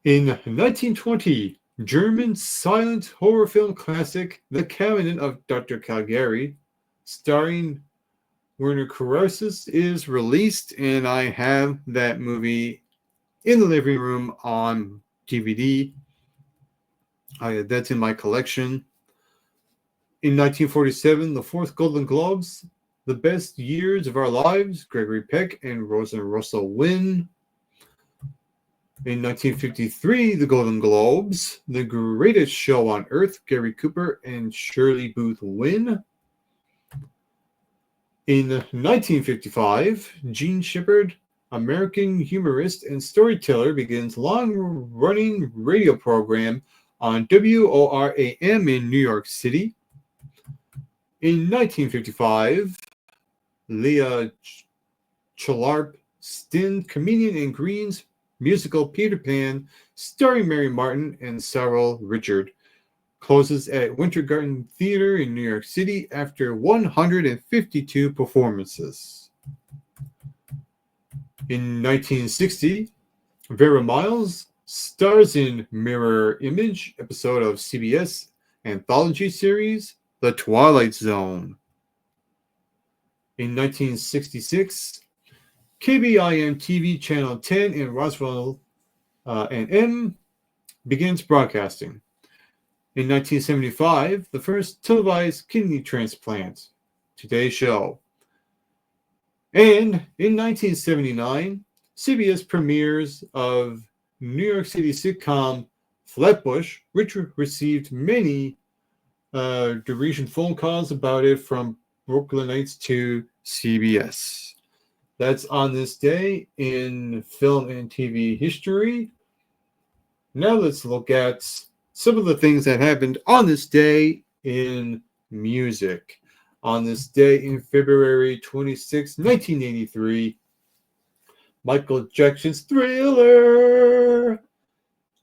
In 1920, German silent horror film classic The Cabinet of Dr. Caligari, starring Werner Krauss, is released, and I have that movie in the living room on DVD. That's in my collection. In 1947, the fourth Golden Globes, The Best Years of Our Lives, Gregory Peck and Rosa Russell win. In 1953, the Golden Globes, The Greatest Show on Earth, Gary Cooper and Shirley Booth win. In 1955, Gene Shepard, American humorist and storyteller, begins long-running radio program on WORAM in New York City. In 1955, Leah Chalarp stint comedian in Green's musical Peter Pan, starring Mary Martin and Cyril Richard, closes at Winter Garden Theater in New York City after 152 performances. In 1960, Vera Miles stars in Mirror Image, episode of CBS anthology series The Twilight Zone. In 1966, KBIM TV Channel 10 in Roswell and begins broadcasting. In 1975, the first televised kidney transplant, Today Show. And in 1979, CBS premieres of New York City sitcom Flatbush, which received many derision phone calls about it from Brooklynites to CBS. That's on this day in film and TV history. Now let's look at some of the things that happened on this day in music. On this day in February 26, 1983, Michael Jackson's Thriller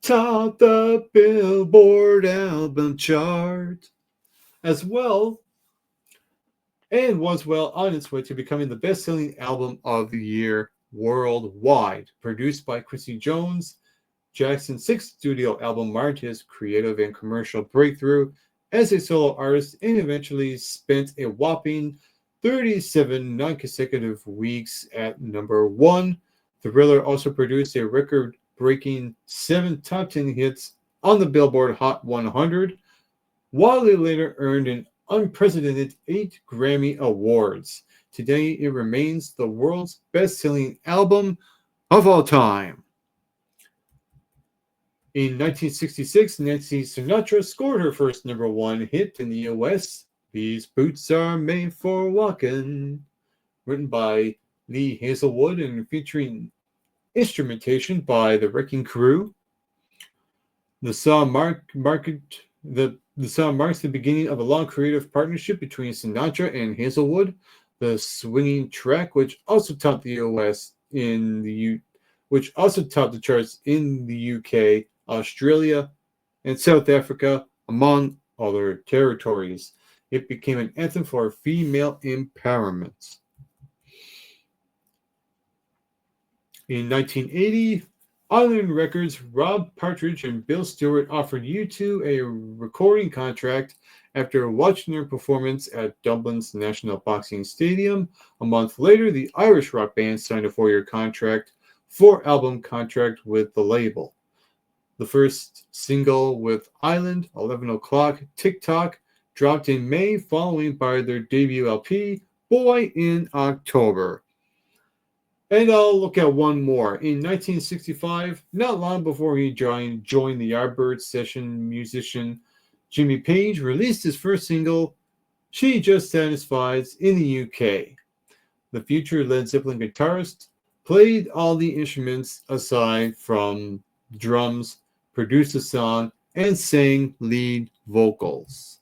topped the Billboard album chart as well, and was well on its way to becoming the best-selling album of the year worldwide. Produced by Quincy Jones, Jackson's sixth studio album marked his creative and commercial breakthrough as a solo artist and eventually spent a whopping 37 non-consecutive weeks at number one. Thriller also produced a record-breaking 7 top 10 hits on the Billboard Hot 100, while it later earned an unprecedented 8 Grammy Awards. Today, it remains the world's best-selling album of all time. In 1966, Nancy Sinatra scored her first number one hit in the U.S., These Boots Are Made for Walking, written by Lee Hazelwood and featuring instrumentation by the Wrecking Crew. The song marks the beginning of a long creative partnership between Sinatra and Hazelwood. The swinging track, which also topped the U.S. which also topped the charts in the U.K., Australia, and South Africa, among other territories. It became an anthem for female empowerment. In 1980, Island Records' Rob Partridge and Bill Stewart offered U2 a recording contract after watching their performance at Dublin's National Boxing Stadium. A month later, the Irish rock band signed a 4-year contract, 4-album contract with the label. The first single with Island, 11 O'Clock, TikTok, dropped in May, following by their debut LP, Boy, in October. And I'll look at one more. In 1965, not long before he joined the Yardbirds session musician Jimmy Page released his first single, She Just Satisfies, in the UK. The future Led Zeppelin guitarist played all the instruments aside from drums, produced the song, and sang lead vocals.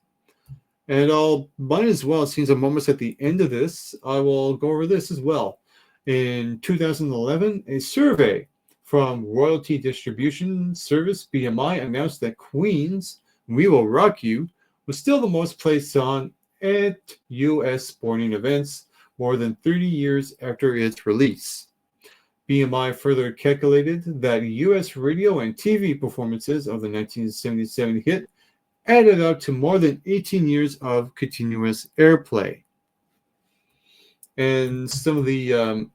And I'll might as well, since I'm almost at the end of this, I will go over this as well. In 2011, a survey from royalty distribution service BMI announced that Queen's We Will Rock You was still the most played song at U.S. sporting events more than 30 years after its release. BMI further calculated that U.S. radio and TV performances of the 1977 hit added up to more than 18 years of continuous airplay. And some of the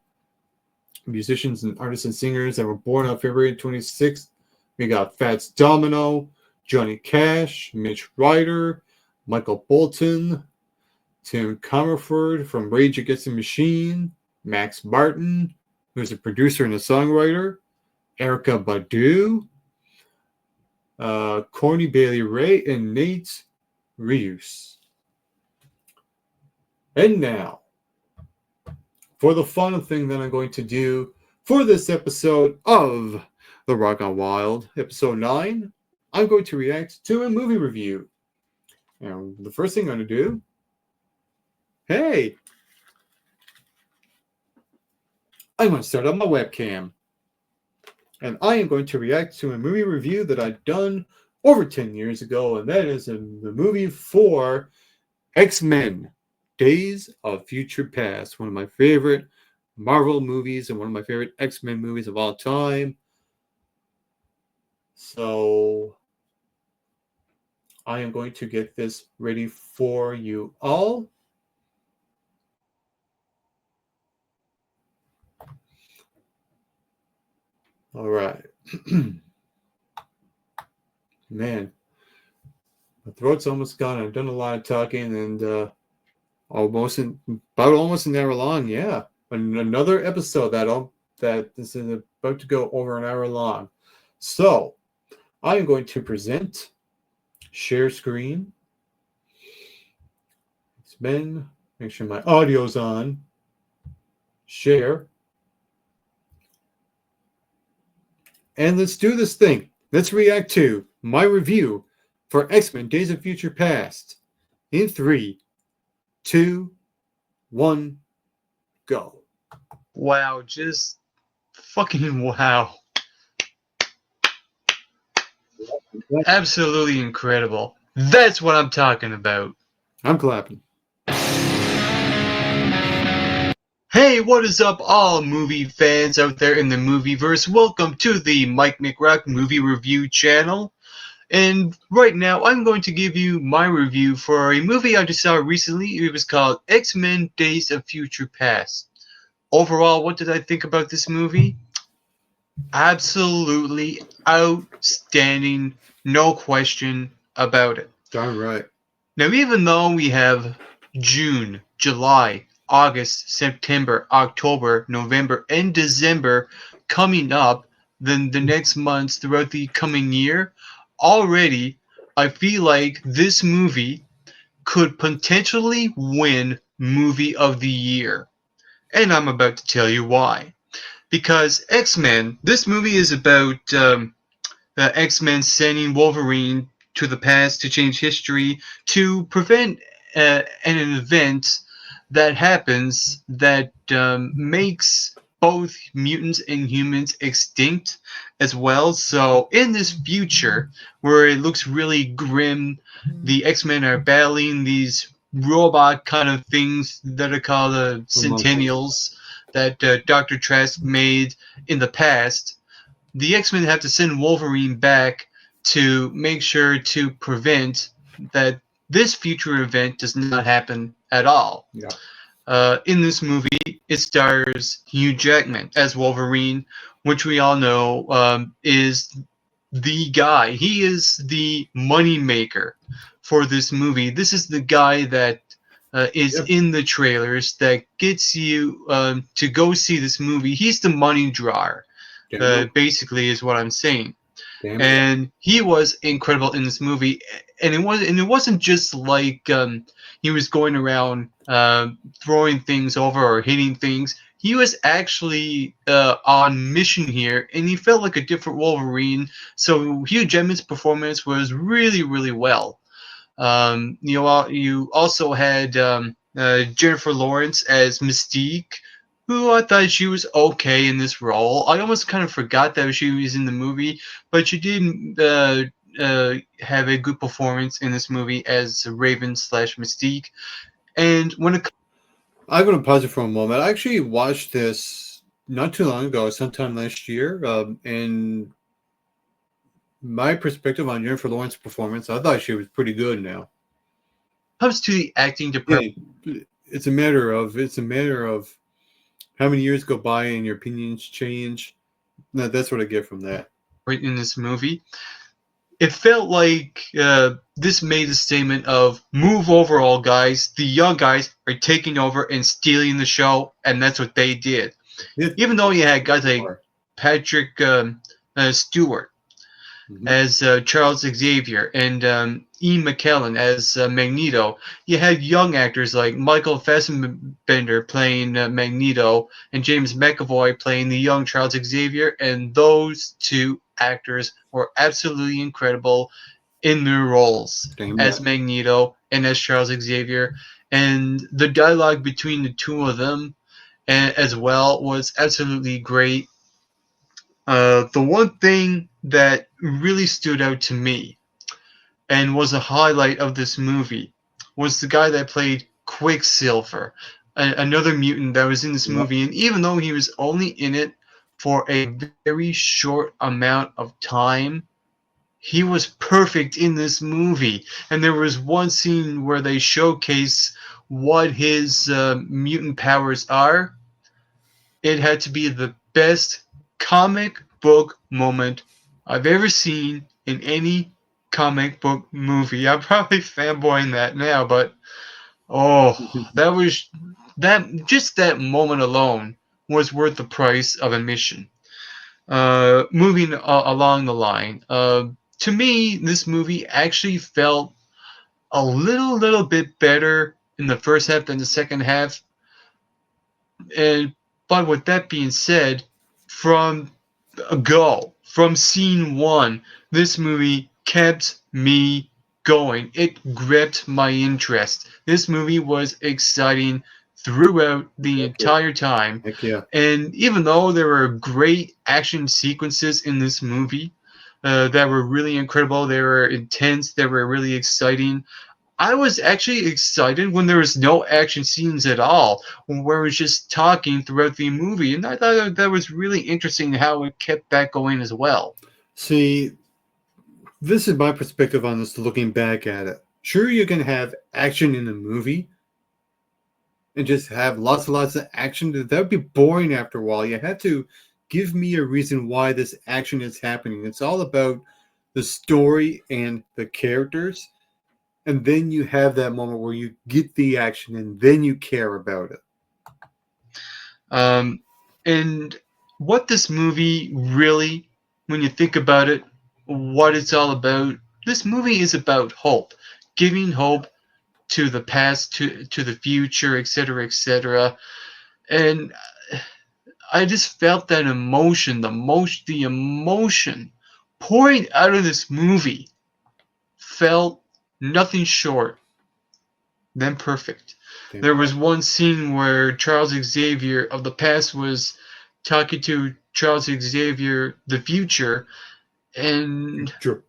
musicians and artists and singers that were born on February 26th, we got Fats Domino, Johnny Cash, Mitch Ryder, Michael Bolton, Tim Comerford from Rage Against the Machine, Max Martin, who's a producer and a songwriter, Erykah Badu, Corny Bailey Ray, and Nate Reus. And now, for the final thing that I'm going to do for this episode of The Rock on Wild, episode 9, I'm going to react to a movie review. And the first thing I'm going to do, I'm going to start up my webcam. And I am going to react to a movie review that I've done over 10 years ago, and that is the movie for X-Men, Days of Future Past, one of my favorite Marvel movies and one of my favorite X-Men movies of all time. So I am going to get this ready for you all. All right. Man, my throat's almost gone. I've done a lot of talking and almost an hour long. Yeah, another episode that is about to go over an hour long. So I am going to present, share screen. It's been, make sure my audio's on. Share. And let's do this thing. Let's react to my review for X-Men Days of Future Past. In 3, 2, 1, go. Wow, just fucking wow. Absolutely incredible. That's what I'm talking about. I'm clapping. Hey, what is up, all movie fans out there in the movieverse? Welcome to the Mike McRock Movie Review channel. And right now, I'm going to give you my review for a movie I just saw recently. It was called X-Men Days of Future Past. Overall, what did I think about this movie? Absolutely outstanding, no question about it. Darn right. Now, even though we have June, July, August, September, October, November, and December coming up, then the next months throughout the coming year, already I feel like this movie could potentially win Movie of the Year. And I'm about to tell you why. Because X-Men, this movie is about X-Men sending Wolverine to the past to change history to prevent an event that happens that makes both mutants and humans extinct as well. So in this future where it looks really grim, the X-Men are battling these robot kind of things that are called Centennials that Dr. Trask made in the past. The X-Men have to send Wolverine back to make sure to prevent that this future event does not happen at all. Yeah. In this movie, it stars Hugh Jackman as Wolverine, which we all know is the guy. He is the money maker for this movie. This is the guy that is in the trailers that gets you to go see this movie. He's the money drawer. Basically is what I'm saying. And he was incredible in this movie, and it wasn't just like he was going around throwing things over or hitting things. He was actually on mission here, and he felt like a different Wolverine. So Hugh Jackman's performance was really, really well. You also had Jennifer Lawrence as Mystique, who I thought she was okay in this role. I almost kind of forgot that she was in the movie, but she did have a good performance in this movie as Raven slash Mystique. And when it I'm going to pause it for a moment. I actually watched this not too long ago, sometime last year, and my perspective on Jennifer Lawrence's performance, I thought she was pretty good now. comes to the acting department, It's a matter of how many years go by and your opinions change. No, that's what I get from that. right in this movie, it felt like this made a statement of move over, all guys. The young guys are taking over and stealing the show, and that's what they did. Even though you had guys like Patrick Stewart as Charles Xavier and Ian McKellen as Magneto, you had young actors like Michael Fassbender playing Magneto and James McAvoy playing the young Charles Xavier, and those two actors were absolutely incredible in their roles as Magneto and as Charles Xavier, and the dialogue between the two of them as well was absolutely great. The one thing that really stood out to me and was a highlight of this movie was the guy that played Quicksilver, another mutant that was in this movie. And even though he was only in it for a very short amount of time, he was perfect in this movie. And there was one scene where they showcase what his mutant powers are. It had to be the best comic book moment I've ever seen in any comic book movie. I'm probably fanboying that now, but that moment alone was worth the price of admission. Moving along the line, to me, this movie actually felt a little bit better in the first half than the second half. And but with that being said, from scene one, this movie kept me going. It gripped my interest. This movie was exciting throughout the Heck yeah. entire time. Heck yeah. And even though there were great action sequences in this movie that were really incredible, they were intense, they were really exciting. I was actually excited when there was no action scenes at all, where it was just talking throughout the movie, and I thought that was really interesting how it kept that going as well. See, this is my perspective on this looking back at it. Sure, you can have action in a movie and just have lots and lots of action. That would be boring after a while. You have to give me a reason why this action is happening. It's all about the story and the characters. And then you have that moment where you get the action and then you care about it. Um, and what this movie really, when you think about it, what it's all about, this movie is about hope, giving hope to the past, to the future, etc., etc. And I just felt that emotion, the emotion pouring out of this movie felt nothing short than perfect. Damn There right. was one scene where Charles Xavier of the past was talking to Charles Xavier the future, and Sure.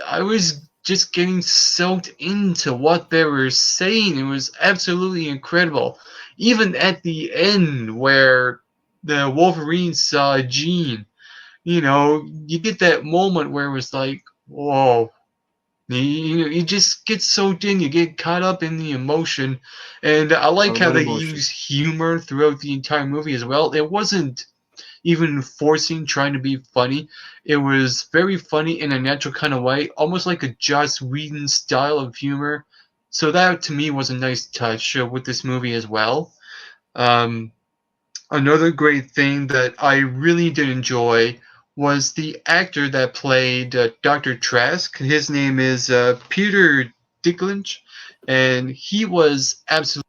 I was just getting soaked into what they were saying. It was absolutely incredible. Even at the end where the Wolverine saw Jean, you get that moment where it was like, whoa. You just get soaked in, you get caught up in the emotion, and I A like how lot of they emotion. use humor throughout the entire movie as well. It wasn't even forcing trying to be funny. It was very funny in a natural kind of way, almost like a Joss Whedon style of humor. So that to me was a nice touch with this movie as well. Um, Another great thing that I really did enjoy was the actor that played Dr. Trask. His name is Peter Dinklage, and he was absolutely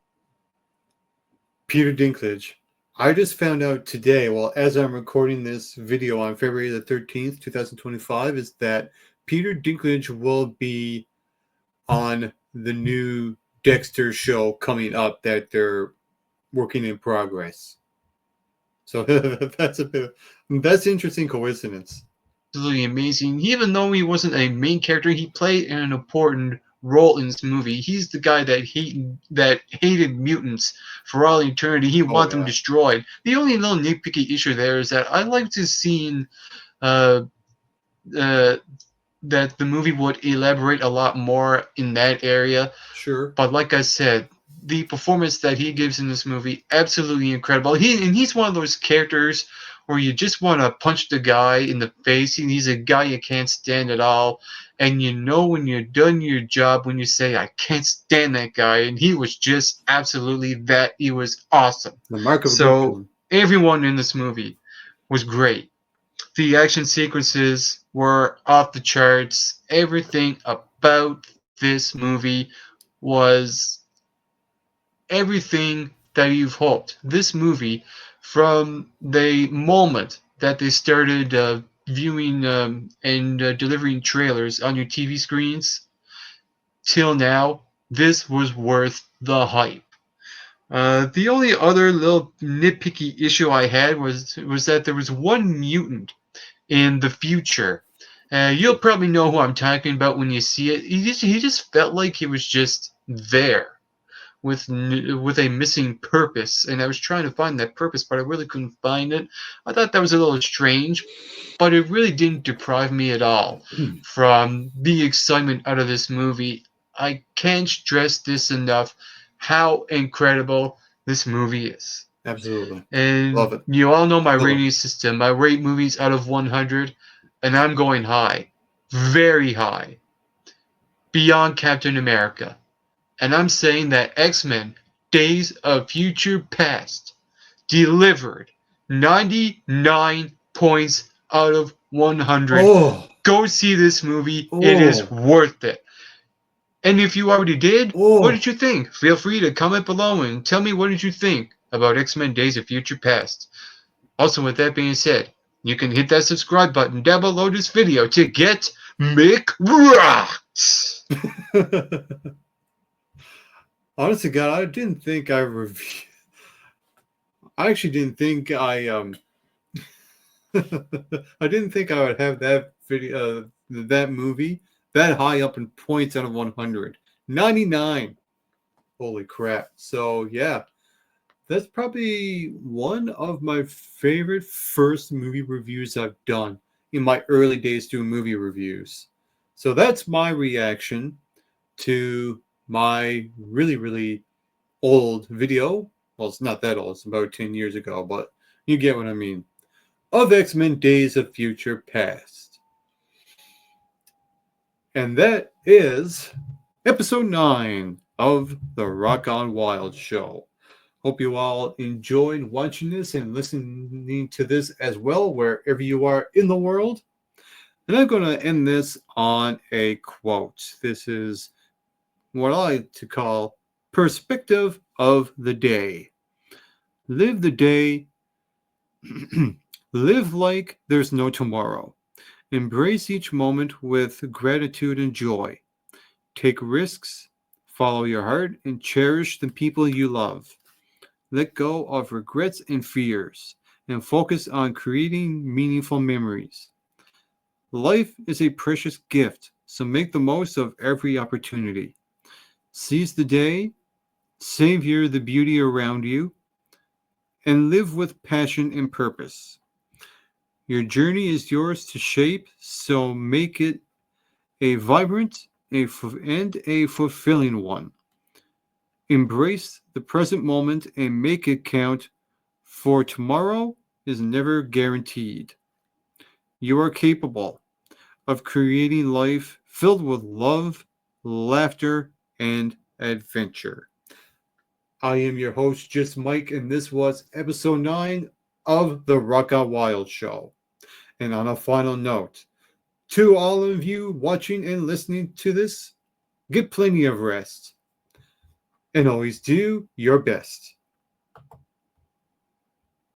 Peter Dinklage. I just found out today, well, as I'm recording this video on February the 13th, 2025, is that Peter Dinklage will be on the new Dexter show coming up that they're working in progress. So that's an interesting coincidence. amazing. Even though he wasn't a main character, he played an important role in this movie. He's the guy that hated mutants for all eternity. He Oh wanted them yeah, destroyed. The only little nitpicky issue there is that I like to see uh, uh, that the movie would elaborate a lot more in that area. sure. But like I said, the performance that he gives in this movie absolutely incredible. He's one of those characters where you just want to punch the guy in the face. He's a guy you can't stand at all, and you know when you're done your job when you say I can't stand that guy. And he was just absolutely that. He was awesome. The mark of a good So villain. everyone in this movie was great. The action sequences were off the charts. Everything about this movie was everything that you've hoped. This movie, from the moment that they started viewing and delivering trailers on your TV screens till now, this was worth the hype. The only other little nitpicky issue I had was that there was one mutant in the future. You'll probably know who I'm talking about when you see it. He just felt like he was just there with a missing purpose, and I was trying to find that purpose, but I really couldn't find it. I thought that was a little strange, but it really didn't deprive me at all from the excitement out of this movie. I can't stress this enough how incredible this movie is. Absolutely, love And it. you all know my Still, rating system. I rate movies out of 100, and I'm going high. Very high. Beyond Captain America. And I'm saying that X-Men Days of Future Past delivered 99 points out of 100. oh, Go see this movie. It is oh, worth it. And if you already did, what did oh. you think? Feel free to comment below and tell me what did you think about X-Men Days of Future Past. Also, with that being said, you can hit that subscribe button down below this video to get Mick Rocked. Honestly, God, I didn't think I reviewed. I actually didn't think I didn't think I would have that video, that movie, that high up in points out of 100. 99. Holy crap! So yeah, that's probably one of my favorite first movie reviews I've done in my early days doing movie reviews. So that's my reaction to my really, really old video. Well, it's not that old, it's about 10 years ago, but you get what I mean. Of X-Men Days of Future Past. And that is episode 9 of the Rock On Wild show. Hope you all enjoyed watching this and listening to this as well, wherever you are in the world. And I'm going to end this on a quote. This is what I like to call perspective of the day. Live the day, live like there's no tomorrow. Embrace each moment with gratitude and joy. Take risks, follow your heart, and cherish the people you love. Let go of regrets and fears, and focus on creating meaningful memories. Life is a precious gift, so make the most of every opportunity. Seize the day, savor the beauty around you, and live with passion and purpose. Your journey is yours to shape, so make it a vibrant and a fulfilling one. Embrace the present moment and make it count, for tomorrow is never guaranteed. You are capable of creating life filled with love, laughter, and adventure. I am your host, Just Mike, and this was episode 9 of the Rock Out Wild show. And on a final note, to all of you watching and listening to this, get plenty of rest and always do your best.